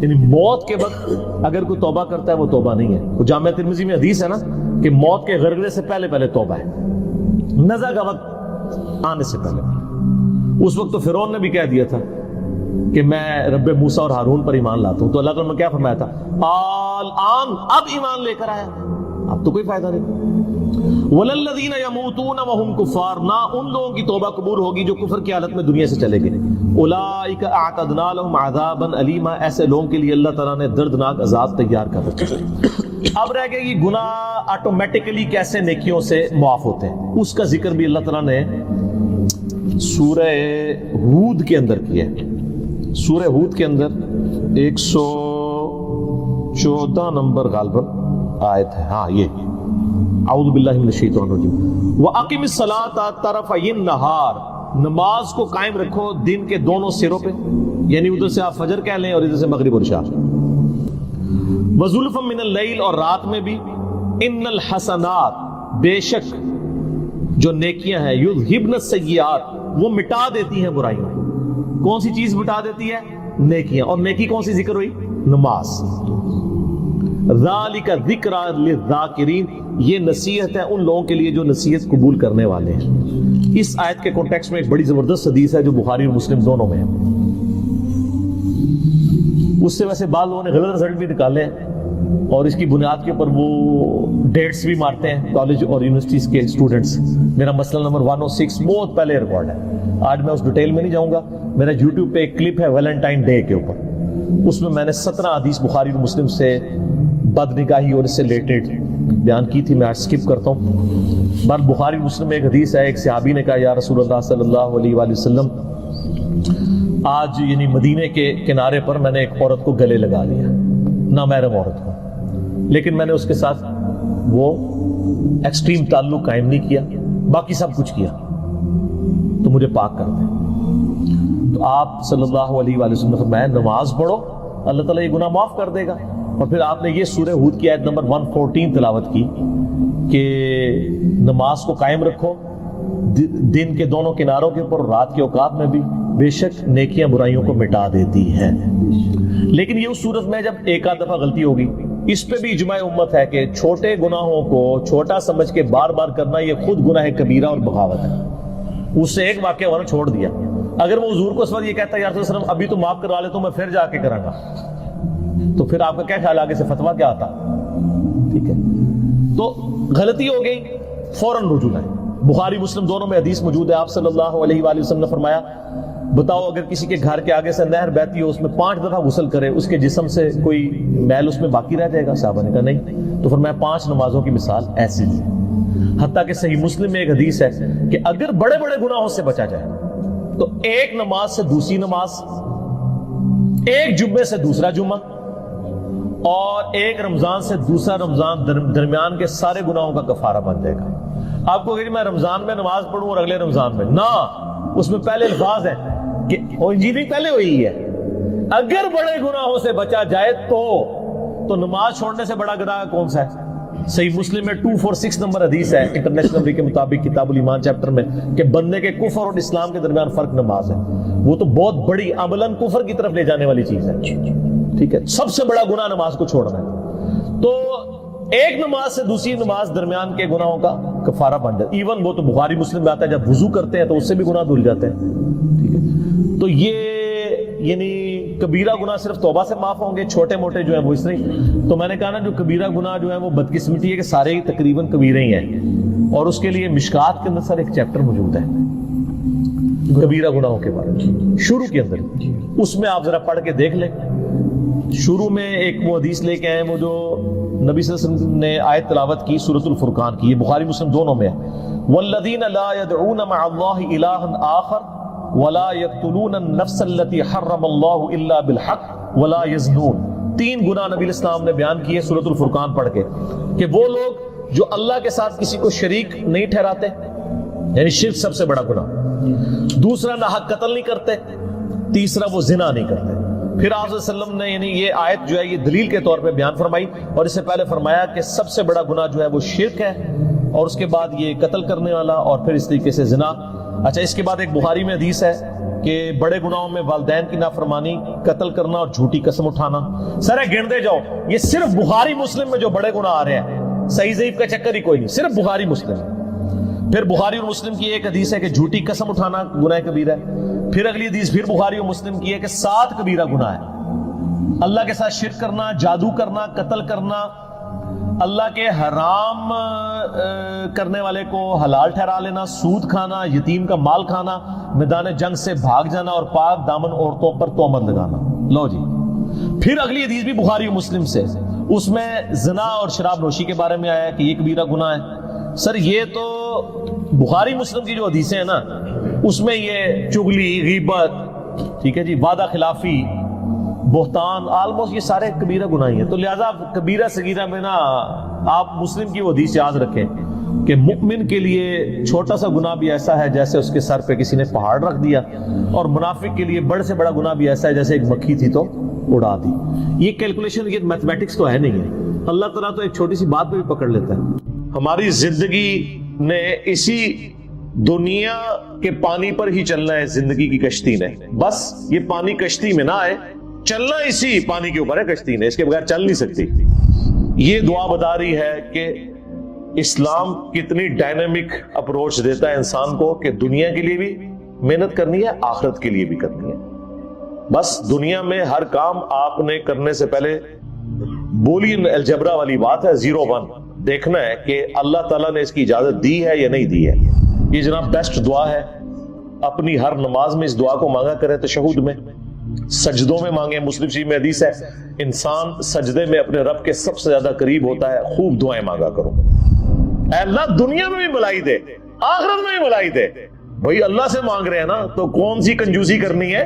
[SPEAKER 5] یعنی موت کے وقت اگر کوئی توبہ کرتا ہے وہ توبہ نہیں ہے. وہ جامعہ ترمذی میں حدیث ہے نا کہ موت کے غرغرے سے پہلے توبہ ہے، نزع کا وقت آنے سے پہلے. اس وقت تو فرعون نے بھی کہہ دیا تھا کہ میں رب موسیٰ اور ہارون پر ایمان لاتا ہوں، تو اللہ تعالیٰ نے کیا فرمایا تھا؟ الآن، اب ایمان لے کر آیا، اب تو کوئی فائدہ نہیں. وَلَلَّذِينَ يَمُوتُونَ وَهُمْ كُفَّارٌ، نہ ان لوگوں کی توبہ قبول ہوگی جو کفر کی حالت میں دنیا سے چلے گئے. اولئک اعتدنا لهم عذابا الیما، ایسے لوگوں کے لیے اللہ تعالیٰ نے دردناک عذاب تیار کر رکھا ہے. اب رہ گیا کہ گناہ آٹومیٹکلی کیسے نیکیوں سے معاف ہوتے ہیں، اس کا ذکر بھی اللہ تعالیٰ نے سورہ ہود کے اندر کیا ہے. سورہ ہود کے اندر 114 نمبر غالباً آیت ہے، ہاں یہ اعوذ باللہ من الشیطان الرجیم. وَأَقِمِ الصَّلَاةَ طَرَفَيِ النَّهَارِ، نماز کو قائم رکھو دن کے دونوں سروں پہ، یعنی ادھر سے آپ فجر کہہ لیں اور ادھر سے مغرب اور عشاء. وَزُلْفًا مِنَ اللَّيْلِ، اور رات میں بھی. اِنَّ الْحَسَنَاتِ، بے شک جو نیکیاں ہیں، یُذْهِبْنَ السَّیِّئَاتِ، وہ مٹا دیتی ہیں برائیوں. کون سی چیز مٹا دیتی ہے؟ نیکیاں. اور نیکی کون سی ذکر ہوئی؟ نماز. ذالک ذکرى للذاکرین، یہ نصیحت ہے ان لوگوں کے لیے جو نصیحت قبول کرنے والے ہیں. اس آیت کے کانٹیکسٹ میں ایک بڑی زبردست حدیث ہے جو بخاری اور مسلم دونوں میں ہے. اس سے ویسے بعض لوگوں نے غلط رزلٹ بھی نکالے ہیں اور اس کی بنیاد کے اوپر وہ ڈیٹس بھی مارتے ہیں کالج اور یونیورسٹیز کے اسٹوڈنٹس. میرا مسئلہ نمبر 106 بہت پہلے ریکارڈ ہے، آج میں اس ڈیٹیل میں نہیں جاؤں گا. میرا یوٹیوب پہ ایک کلپ ہے ویلنٹائن ڈے کے اوپر، اس میں نے 17 حدیث بخاری اور مسلم سے بد نگاہی اور اس سے ریلیٹڈ بیان کی تھی. میں آج سکپ کرتا ہوں. بار بخاری مسلم میں ایک حدیث ہے، ایک صحابی نے کہا یا رسول اللہ صلی اللہ علیہ وآلہ وسلم، آج یعنی مدینے کے کنارے پر میں نے ایک عورت کو گلے لگا لیا، نامحرم عورت کو، لیکن میں نے اس کے ساتھ وہ ایکسٹریم تعلق قائم نہیں کیا، باقی سب کچھ کیا، تو مجھے پاک کر دیں. تو آپ صلی اللہ علیہ وآلہ وسلم نے فرمایا نماز پڑھو، اللہ تعالیٰ یہ گناہ معاف کر دے گا. اور پھر آپ نے یہ سورہ ہود کی آیت نمبر 114 تلاوت کی کہ نماز کو قائم رکھو دن کے دونوں کناروں کے اوپر، رات کے اوقات میں بھی، بے شک نیکیاں برائیوں کو مٹا دیتی ہیں. لیکن یہ اس صورت میں جب ایک آدھ دفعہ غلطی ہوگی، اس پہ بھی اجماع امت ہے کہ چھوٹے گناہوں کو چھوٹا سمجھ کے بار بار کرنا یہ خود گناہ کبیرہ اور بغاوت ہے. اس سے ایک واقعہ ورنہ چھوڑ دیا. اگر وہ حضور کو اس وقت یہ کہتا ہے یا رسول اللہ صلی اللہ علیہ وسلم ابھی تو معاف کروا لے تو میں پھر جا کے کروں گا، تو پھر آپ کا کیا خیال آگے سے فتویٰ کیا آتا؟ ٹھیک ہے، تو غلطی ہو گئی فوراً رجوع ہے. بخاری مسلم دونوں میں حدیث موجود ہے. آپ صلی اللہ علیہ وآلہ وسلم نے فرمایا بتاؤ اگر کسی کے گھر کے آگے سے نہر بہتی ہو، اس میں 5 دفعہ غسل کرے، اس کے جسم سے کوئی میل اس میں باقی رہ جائے گا؟ صحابہ نے کہا نہیں. تو فرمایا 5 نمازوں کی مثال ایسی ہے. حتیٰ کہ صحیح مسلم میں ایک حدیث ہے کہ اگر بڑے بڑے گناہوں سے بچا جائے تو ایک نماز سے دوسری نماز، ایک جمعے سے دوسرا جمعہ، اور ایک رمضان سے دوسرا رمضان درمیان کے سارے گناہوں کا کفارہ بن جائے گا۔ آپ کو کہ میں رمضان میں نماز پڑھوں اور اگلے رمضان میں نہ، اس میں پہلے الفاظ ہیں کہ انجینئرنگ پہلے ہوئی ہے، اگر بڑے گناہوں سے بچا جائے تو نماز چھوڑنے سے بڑا گناہ کون سا ہے؟ صحیح مسلم میں 246 نمبر حدیث ہے انٹرنیشنل نمبر کے مطابق کتاب الایمان چیپٹر میں کہ بندے کے کفر اور اسلام کے درمیان فرق نماز ہے، وہ تو بہت بڑی عملاً کفر کی طرف لے جانے والی چیز ہے، ٹھیک ہے، سب سے بڑا گناہ نماز کو چھوڑنا ہے۔ تو ایک نماز سے دوسری نماز درمیان کے گناہوں کا کفارہ بن جاتا ہے۔ ایون وہ تو بخاری مسلم میں آتا ہے جب وضو کرتے ہیں تو اس سے بھی گناہ دھل جاتے ہیں، ٹھیک ہے۔ تو یہ یعنی کبیرہ گناہ صرف توبہ سے معاف ہوں گے، چھوٹے موٹے جو ہیں وہ اس طرح۔ تو میں نے کہا نا جو کبیرہ گناہ جو ہے وہ بدقسمتی ہے کہ سارے ہی تقریباً کبیرے ہی ہیں، اور اس کے لیے مشکات کے اندر سر ایک چیپٹر موجود ہے کبیرہ گناہوں کے بارے میں، شروع کے اندر، اس میں آپ ذرا پڑھ کے دیکھ لیں۔ شروع میں ایک وہ حدیث لے کے آئے وہ جو نبی صلی اللہ علیہ وسلم نے آیت تلاوت کی سورۃ الفرقان کی، یہ بخاری مسلم دونوں میں ہے، والذین لا يدعون مع اللہ الہا آخر ولا يقتلون النفس التي حرم الله الا بالحق ولا يزنون۔ تین گناہ نبی علیہ السلام نے بیان کیے سورۃ الفرقان پڑھ کے کہ وہ لوگ جو اللہ کے ساتھ کسی کو شریک نہیں ٹھہراتے، یعنی شرک سب سے بڑا گناہ، دوسرا ناحق قتل نہیں کرتے، تیسرا وہ زنا نہیں کرتے۔ پھر آپ صلی اللہ علیہ وسلم نے یعنی یہ آیت جو ہے یہ دلیل کے طور پہ بیان فرمائی، اور اس سے پہلے فرمایا کہ سب سے بڑا گناہ جو ہے وہ شرک ہے، اور اس کے بعد یہ قتل کرنے والا، اور پھر اس طریقے سے زنا۔ اچھا، اس کے بعد ایک بخاری میں حدیث ہے کہ بڑے گناہوں میں والدین کی نافرمانی، قتل کرنا اور جھوٹی قسم اٹھانا۔ سر گنتے جاؤ، یہ صرف بخاری مسلم میں جو بڑے گناہ آ رہے ہیں، صحیح ضعیف کا چکر ہی کوئی نہیں، صرف بخاری مسلم۔ پھر بخاری اور مسلم کی ایک حدیث ہے کہ جھوٹی قسم اٹھانا گناہ کبیرہ ہے۔ پھر اگلی حدیث پھر بخاری اور مسلم کی ہے کہ 7 کبیرہ گناہ ہے، اللہ کے ساتھ شرک کرنا، جادو کرنا، قتل کرنا، اللہ کے حرام کرنے والے کو حلال ٹھہرا لینا، سود کھانا، یتیم کا مال کھانا، میدان جنگ سے بھاگ جانا، اور پاک دامن عورتوں پر تہمت لگانا۔ لو جی، پھر اگلی حدیث بھی بخاری و مسلم سے، اس میں زنا اور شراب نوشی کے بارے میں آیا کہ یہ کبیرہ گناہ ہے۔ سر یہ تو بخاری مسلم کی جو حدیثیں ہیں نا، اس میں یہ چغلی، غیبت، ٹھیک ہے جی، وعدہ خلافی، بہتان، آلموسٹ یہ سارے کبیرہ گناہ ہیں۔ تو لہذا کبیرہ صغیرہ میں نا آپ مسلم کی وہ حدیث یاد رکھیں کہ مؤمن کے لیے چھوٹا سا گناہ بھی ایسا ہے جیسے اس کے سر پہ کسی نے پہاڑ رکھ دیا، اور منافق کے لیے بڑے سے بڑا گناہ بھی ایسا ہے جیسے ایک مکھی تھی تو اڑا دی۔ یہ کیلکولیشن، یہ میتھمیٹکس تو ہے نہیں ہے، اللہ تعالیٰ تو ایک چھوٹی سی بات پہ بھی پکڑ لیتا ہے۔ ہماری زندگی نے اسی دنیا کے پانی پر ہی چلنا ہے، زندگی کی کشتی نے، بس یہ پانی کشتی میں نہ آئے، چلنا اسی پانی کے اوپر ہے کشتی نے، اس کے بغیر چل نہیں سکتی۔ یہ دعا بتا رہی ہے کہ اسلام کتنی ڈائنامک اپروچ دیتا ہے انسان کو کہ دنیا کے لیے بھی محنت کرنی ہے، آخرت کے لیے بھی کرنی ہے۔ بس دنیا میں ہر کام آپ نے کرنے سے پہلے بولین الجبرا والی بات ہے، 0-1 دیکھنا ہے کہ اللہ تعالیٰ نے اس کی اجازت دی ہے یا نہیں دی ہے۔ یہ جناب بیسٹ دعا ہے، اپنی ہر نماز میں اس دعا کو مانگا کریں، تشہد میں، سجدوں میں مانگیں۔ مسلم شریف میں حدیث ہے انسان سجدے میں اپنے رب کے سب سے زیادہ قریب ہوتا ہے، خوب دعائیں مانگا کرو، اے اللہ دنیا میں بھی بھلائی دے، آخرت میں بھی بھلائی دے۔ بھائی اللہ سے مانگ رہے ہیں نا، تو کون سی کنجوسی کرنی ہے،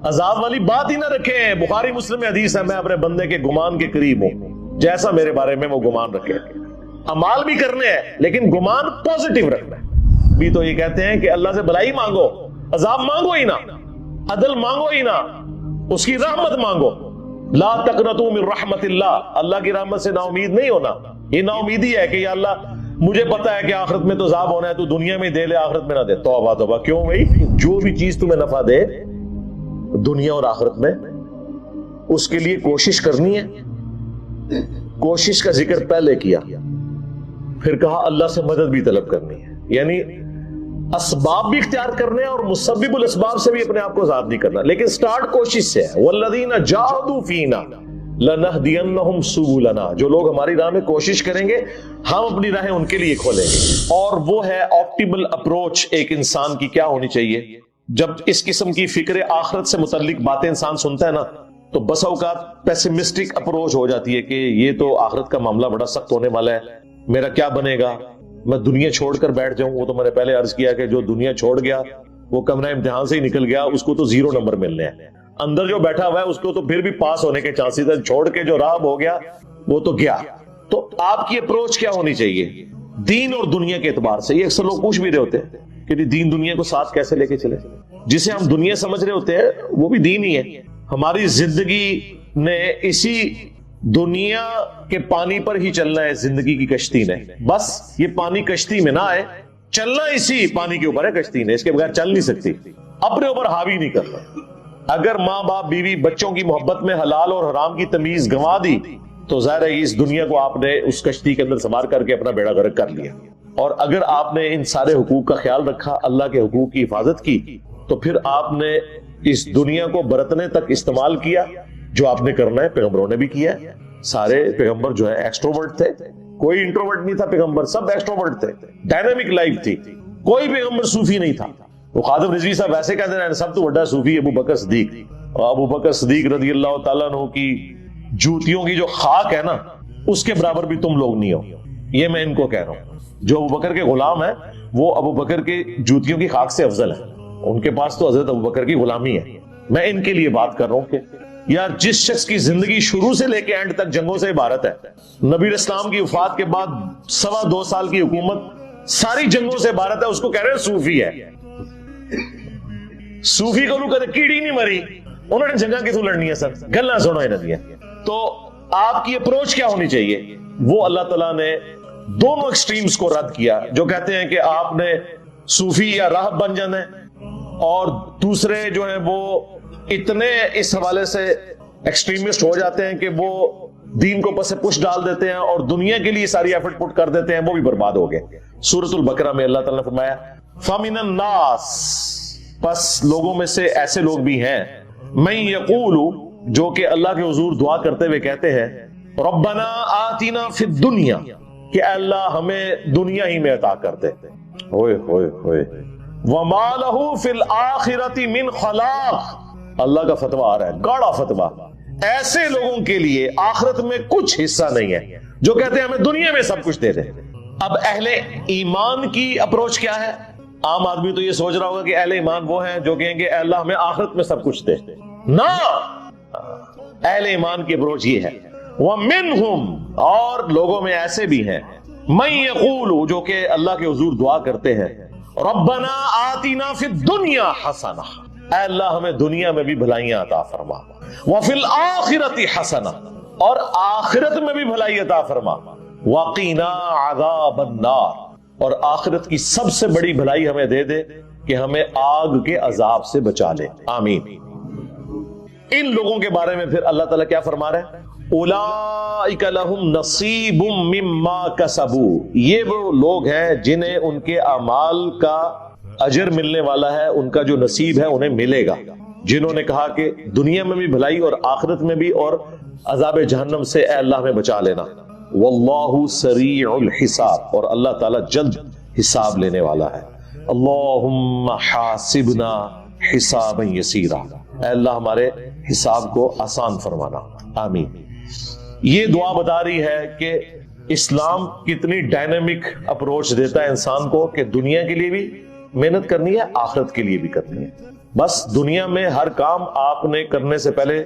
[SPEAKER 5] عذاب والی بات ہی نہ رکھیں۔ بخاری مسلم میں حدیث ہے میں اپنے بندے کے گمان کے قریب ہوں جیسا میرے بارے میں وہ گمان رکھے۔ امال بھی کرنے ہیں لیکن گمان پازیٹیو رکھنا ہے۔ بھی تو یہ کہتے ہیں کہ اللہ سے بھلائی مانگو، عذاب مانگو ہی نہ، عدل مانگو ہی نہ، اس کی رحمت مانگو۔ لا تقنطوا من رحمت اللہ، اللہ کی رحمت سے نا امید نہیں ہونا۔ یہ نا امیدی ہے کہ یا اللہ مجھے پتا ہے کہ آخرت میں تو عذاب ہونا ہے، تو دنیا میں دے لے آخرت میں نہ دے۔ توبہ توبہ، کیوں بھائی؟ جو بھی چیز تمہیں نفع دے دنیا اور آخرت میں، اس کے لیے کوشش کرنی ہے۔ کوشش کا ذکر پہلے کیا، پھر کہا اللہ سے مدد بھی طلب کرنی ہے، یعنی اسباب بھی اختیار کرنے ہیں اور مسبب الاسباب سے بھی اپنے آپ کو آزاد نہیں کرنا، لیکن سٹارٹ کوشش سے ہے۔ والذین جاہدوا فینا لنہدینہم سبلنا، جو لوگ ہماری راہ میں کوشش کریں گے ہم اپنی راہیں ان کے لیے کھولیں گے۔ اور وہ ہے آپٹیمل اپروچ ایک انسان کی کیا ہونی چاہیے۔ جب اس قسم کی فکر آخرت سے متعلق باتیں انسان سنتا ہے نا، تو بسا اوقات پیسمسٹک اپروچ ہو جاتی ہے کہ یہ تو آخرت کا معاملہ بڑا سخت ہونے والا ہے، میرا کیا بنے گا، میں دنیا چھوڑ کر بیٹھ جاؤں۔ وہ تو میں نے پہلے عرض کیا کہ جو دنیا چھوڑ گیا وہ کمرہ امتحان سے ہی نکل گیا، اس کو تو 0 نمبر ملنے ہیں۔ اندر جو بیٹھا ہوا ہے اس کو تو پھر بھی پاس ہونے کے چانسز ہیں, چھوڑ کے جو راہب ہو گیا وہ تو گیا. تو آپ کی اپروچ کیا ہونی چاہیے دین اور دنیا کے اعتبار سے؟ یہ اکثر لوگ پوچھ بھی رہے ہوتے ہیں کہ دین دنیا کو ساتھ کیسے لے کے چلے. جسے ہم دنیا سمجھ رہے ہوتے ہیں وہ بھی دین ہی ہے. ہماری زندگی نے اسی دنیا کے پانی پر ہی چلنا ہے, زندگی کی کشتی نے. بس یہ پانی کشتی میں نہ آئے, چلنا اسی پانی کے اوپر ہے کشتی نے, اس کے بغیر چل نہیں سکتی. اپنے اوپر حاوی نہیں کرنا. اگر ماں باپ بیوی بچوں کی محبت میں حلال اور حرام کی تمیز گنوا دی تو ظاہر ہے اس دنیا کو آپ نے اس کشتی کے اندر سوار کر کے اپنا بیڑا غرق کر لیا. اور اگر آپ نے ان سارے حقوق کا خیال رکھا, اللہ کے حقوق کی حفاظت کی, تو پھر آپ نے اس دنیا کو برتنے تک استعمال کیا جو آپ نے کرنا ہے. پیغمبروں نے بھی کیا ہے. سارے پیغمبر جو ہے ایکسٹروورٹ تھے, کوئی انٹروورٹ نہیں تھا پیغمبر, سب ایکسٹروورٹ تھے. ڈائنامک لائف تھی, کوئی پیغمبر صوفی نہیں تھا. وہ خادم رضوی صاحب ویسے کہتے ہیں سب تو بڑا صوفی ابو بکر صدیق. اور ابو بکر صدیق رضی اللہ تعالیٰ عنہ کی جوتیوں کی جو خاک ہے نا, اس کے برابر بھی تم لوگ نہیں ہو. یہ میں ان کو کہہ رہا ہوں. جو ابو بکر کے غلام ہیں وہ ابو بکر کے جوتیوں کی خاک سے افضل ہے. ان کے پاس تو حضرت ابو بکر کی غلامی ہے. میں ان کے لیے بات کر رہا ہوں کہ یار جس شخص کی زندگی شروع سے لے کے اینڈ تک جنگوں سے عبارت ہے, نبی علیہ السلام کی وفات کے بعد 2.25 سال کی حکومت ساری جنگوں سے عبارت ہے, اس کو کہہ رہے ہیں صوفی ہے. صوفی کو لوگ کہتے کیڑی نہیں مری, انہوں نے جنگاں کتوں لڑنی ہے سر, گلنا سونا ہی نہ دیا. تو آپ کی اپروچ کیا ہونی چاہیے؟ وہ اللہ تعالیٰ نے دونوں ایکسٹریمز کو رد کیا, جو کہتے ہیں کہ آپ نے صوفی یا راہب بن جانا ہے, اور دوسرے جو ہیں وہ اتنے اس حوالے سے ایکسٹریمسٹ ہو جاتے ہیں کہ وہ دین کو پس پش ڈال دیتے ہیں اور دنیا کے لیے ساری ایفرٹ پٹ کر دیتے ہیں, وہ بھی برباد ہو گئے. سورۃ البقرہ میں اللہ تعالیٰ نے فرمایا فَمِنَ النَّاسِ, پس لوگوں میں سے ایسے لوگ بھی ہیں, مَن یقول, جو کہ اللہ کے حضور دعا کرتے ہوئے کہتے ہیں ربنا آتنا فی الدنیا, کہ اے اللہ ہمیں دنیا ہی میں عطا کر دے. ہوئے ہوئے ہوئے. وَمَا لَهُ فِي الْآخِرَةِ مِنْ خَلَاقٍ, اللہ کا فتویٰ آ رہا ہے, گاڑا فتویٰ. ایسے لوگوں کے لیے آخرت میں کچھ حصہ نہیں ہے جو کہتے ہیں ہمیں دنیا میں سب کچھ دے دے. اب اہل ایمان کی اپروچ کیا ہے؟ عام آدمی تو یہ سوچ رہا ہوگا کہ اہل ایمان وہ ہیں جو کہیں گے اے اللہ ہمیں آخرت میں سب کچھ دے. نہ, اہل ایمان کی اپروچ یہ ہے وَمِنْهُمْ, اور لوگوں میں ایسے بھی ہیں مَن یقول, جو کہ اللہ کے حضور دعا کرتے ہیں ربنا آتنا فی الدنیا حسنہ, اے اللہ ہمیں دنیا میں بھی بھلائیاں عطا فرما, وفی الآخرۃ حسنہ, اور آخرت میں بھی بھلائی عطا فرما, وقنا عذاب النار, اور آخرت کی سب سے بڑی بھلائی ہمیں دے دے کہ ہمیں آگ کے عذاب سے بچا لے. آمین. ان لوگوں کے بارے میں پھر اللہ تعالیٰ کیا فرما رہے ہیں؟ اولئک لہم نصیب مما کسبوا, یہ وہ لوگ ہیں جنہیں ان کے اعمال کا اجر ملنے والا ہے, ان کا جو نصیب ہے انہیں ملے گا. جنہوں نے کہا کہ دنیا میں بھی بھلائی اور آخرت میں بھی, اور عذاب جہنم سے اے اللہ میں بچا لینا. واللہ سریع الحساب, اور اللہ تعالیٰ جلد حساب لینے والا ہے. اللہم حاسبنا حسابا یسیرا, اے اللہ ہمارے حساب کو آسان فرمانا. آمین. یہ دعا بتا رہی ہے کہ اسلام کتنی ڈائنامک اپروچ دیتا ہے انسان کو کہ دنیا کے لیے بھی محنت کرنی ہے, آخرت کے لیے بھی کرنی ہے. بس دنیا میں ہر کام آپ نے کرنے سے پہلے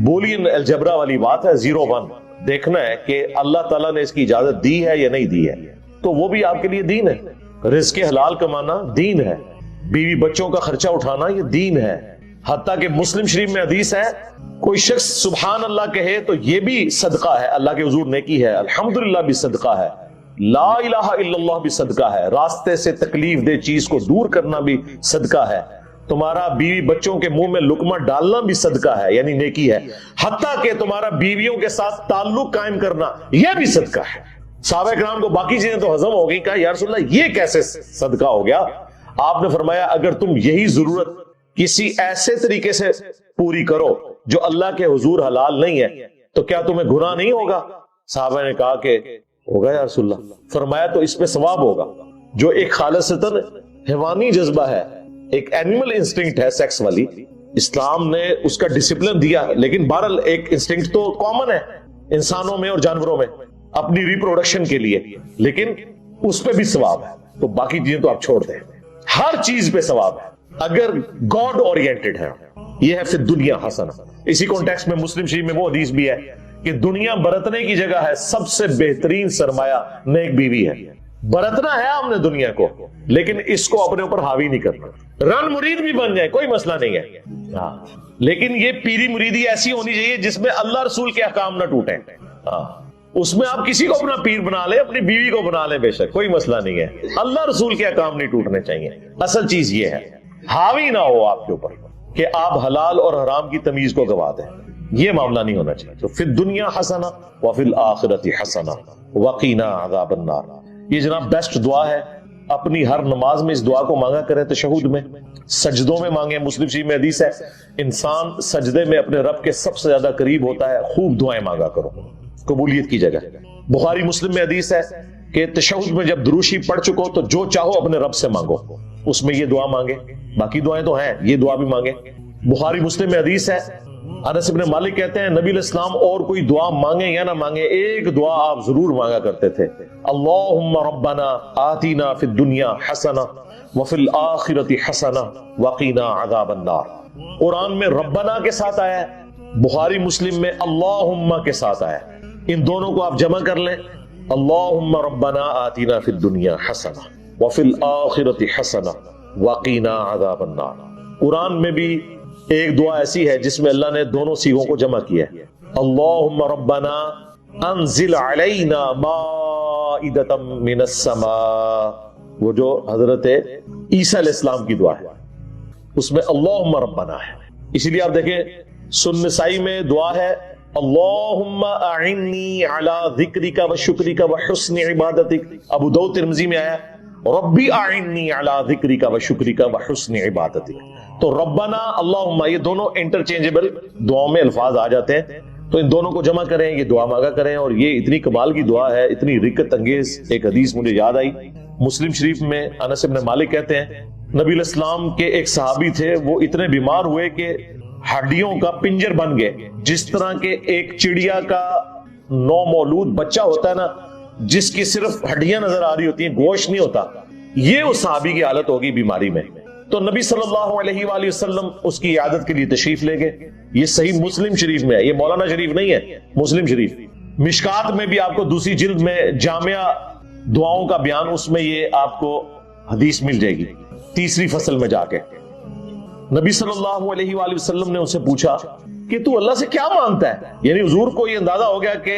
[SPEAKER 5] بولین الجبرا والی بات ہے, 0-1 دیکھنا ہے کہ اللہ تعالیٰ نے اس کی اجازت دی ہے یا نہیں دی ہے, تو وہ بھی آپ کے لیے دین ہے. رزق حلال کمانا دین ہے, بیوی بچوں کا خرچہ اٹھانا یہ دین ہے. حتیٰ کہ مسلم شریف میں حدیث ہے کوئی شخص سبحان اللہ کہے تو یہ بھی صدقہ ہے, اللہ کے حضور نیکی ہے. الحمدللہ بھی صدقہ ہے. لا الہ الا اللہ بھی صدقہ ہے. راستے سے تکلیف دہ چیز کو دور کرنا بھی صدقہ ہے. تمہارا بیوی بچوں کے منہ میں لقمہ ڈالنا بھی صدقہ ہے, یعنی نیکی ہے. حتیٰ کہ تمہارا بیویوں کے ساتھ تعلق قائم کرنا یہ بھی صدقہ ہے. صحابہ کرام کو باقی چیزیں تو ہضم ہو گئی, کہا یا رسول اللہ یہ کیسے صدقہ ہو گیا؟ آپ نے فرمایا اگر تم یہی ضرورت کسی ایسے طریقے سے پوری کرو جو اللہ کے حضور حلال نہیں ہے تو کیا تمہیں گناہ نہیں ہوگا؟ صحابہ نے کہا کہ ہوگا یا رسول اللہ. فرمایا تو اس پہ ثواب ہوگا. جو ایک خالصتاً حیوانی جذبہ ہے, ایک اینیمل انسٹنکٹ ہے سیکس والی, اسلام نے اس کا ڈسپلن دیا, لیکن بہرحال ایک انسٹنکٹ تو کامن ہے انسانوں میں اور جانوروں میں اپنی ریپروڈکشن کے لیے, لیکن اس پہ بھی ثواب ہے. تو باقی چیزیں تو آپ چھوڑ دیں, ہر چیز پہ ثواب ہے اگر گاڈ اورینٹڈ ہے. یہ ہے فی الدنیا حسنہ. اسی کانٹیکسٹ میں مسلم شریف میں وہ حدیث بھی ہے کہ دنیا برتنے کی جگہ ہے، سب سے بہترین سرمایہ نیک بیوی ہے. برتنا ہے ہم نے دنیا کو، لیکن اس کو اپنے اوپر حاوی نہیں کرنا. رن مرید بھی بن جائے کوئی مسئلہ نہیں ہے، ہاں، لیکن یہ پیری مریدی ایسی ہونی چاہیے جس میں اللہ رسول کے احکام نہ ٹوٹیں. ہاں، اس میں آپ کسی کو اپنا پیر بنا لیں، اپنی بیوی کو بنا لیں، بے شک کوئی مسئلہ نہیں ہے، اللہ رسول کے احکام نہیں ٹوٹنے چاہیے. اصل چیز یہ ہے حاوی نہ ہو آپ کے اوپر کہ آپ حلال اور حرام کی تمیز کو گوا دیں، یہ معاملہ نہیں ہونا چاہیے. تو فی الدنیا حسنہ وفی الآخرۃ حسنہ وقینا عذاب النار. یہ جناب بیسٹ دعا ہے. اپنی ہر نماز میں اس دعا کو مانگا کریں، تشہد میں، سجدوں میں مانگیں. مسلم شریف میں حدیث ہے انسان سجدے میں اپنے رب کے سب سے زیادہ قریب ہوتا ہے. خوب دعائیں مانگا کرو قبولیت کی جگہ. بخاری مسلم میں حدیث ہے کہ تشہد میں جب دروشی پڑھ چکو تو جو چاہو اپنے رب سے مانگو. اس میں یہ دعا مانگے، باقی دعائیں تو ہیں، یہ دعا بھی مانگے. بخاری مسلم میں حدیث ہے، انس بن مالک کہتے ہیں نبی علیہ السلام اور کوئی دعا مانگے یا نہ مانگے، ایک دعا آپ ضرور مانگا کرتے تھے، اللہم ربنا آتینا فی الدنیا حسنہ وفی الآخرۃ حسنہ وقینا عذاب النار. قرآن میں ربنا کے ساتھ آیا ہے، بخاری مسلم میں اللہم کے ساتھ آیا ہے. ان دونوں کو آپ جمع کر لیں، اللہم ربنا آتینا فی الدنیا حسنہ وفی الآخرۃ حسنہ وقینا عذاب النار. قرآن میں بھی ایک دعا ایسی ہے جس میں اللہ نے دونوں صیغوں کو جمع کیا ہے، اللہم ربنا انزل علینا مائدۃ من السماء. وہ جو حضرت عیسیٰ علیہ السلام کی دعا ہے اس میں اللہم ربنا ہے. اسی لیے آپ دیکھیں سنن نسائی میں دعا ہے اللہم اعنی علی ذکرک و شکرک و حسن عبادتک. ابو داؤد ترمذی میں آیا ربی اعنی علی ذکرک و شکرک و حسن عبادتک. تو ربنا اللہم یہ دونوں انٹرچینجبل دعاؤں میں الفاظ آ جاتے ہیں، تو ان دونوں کو جمع کریں، یہ دعا مانگا کریں. اور یہ اتنی کمال کی دعا ہے، اتنی رکت انگیز. ایک حدیث مجھے یاد آئی مسلم شریف میں، انس بن مالک کہتے ہیں نبی علیہ السلام کے ایک صحابی تھے، وہ اتنے بیمار ہوئے کہ ہڈیوں کا پنجر بن گئے. جس طرح کے ایک چڑیا کا نو مولود بچہ ہوتا ہے نا، جس کی صرف ہڈیاں نظر آ رہی ہوتی ہیں، گوشت نہیں ہوتا، یہ اس صحابی کی حالت ہوگی بیماری میں. تو نبی صلی اللہ علیہ وآلہ وسلم اس کی عیادت کے لیے تشریف لے گئے. یہ صحیح مسلم شریف میں ہے، یہ مولانا شریف نہیں ہے، مسلم شریف. مشکات میں بھی آپ کو دوسری جلد میں جامعہ دعاؤں کا بیان، اس میں یہ آپ کو حدیث مل جائے گی تیسری فصل میں جا کے. نبی صلی اللہ علیہ وآلہ وسلم نے ان سے پوچھا کہ تو اللہ سے کیا مانگتا ہے؟ یعنی حضور کو یہ اندازہ ہو گیا کہ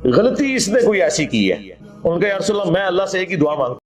[SPEAKER 5] غلطی اس نے کوئی ایسی کی ہے. ان کا یا رسول اللہ میں اللہ سے ایک ہی دعا مانگتا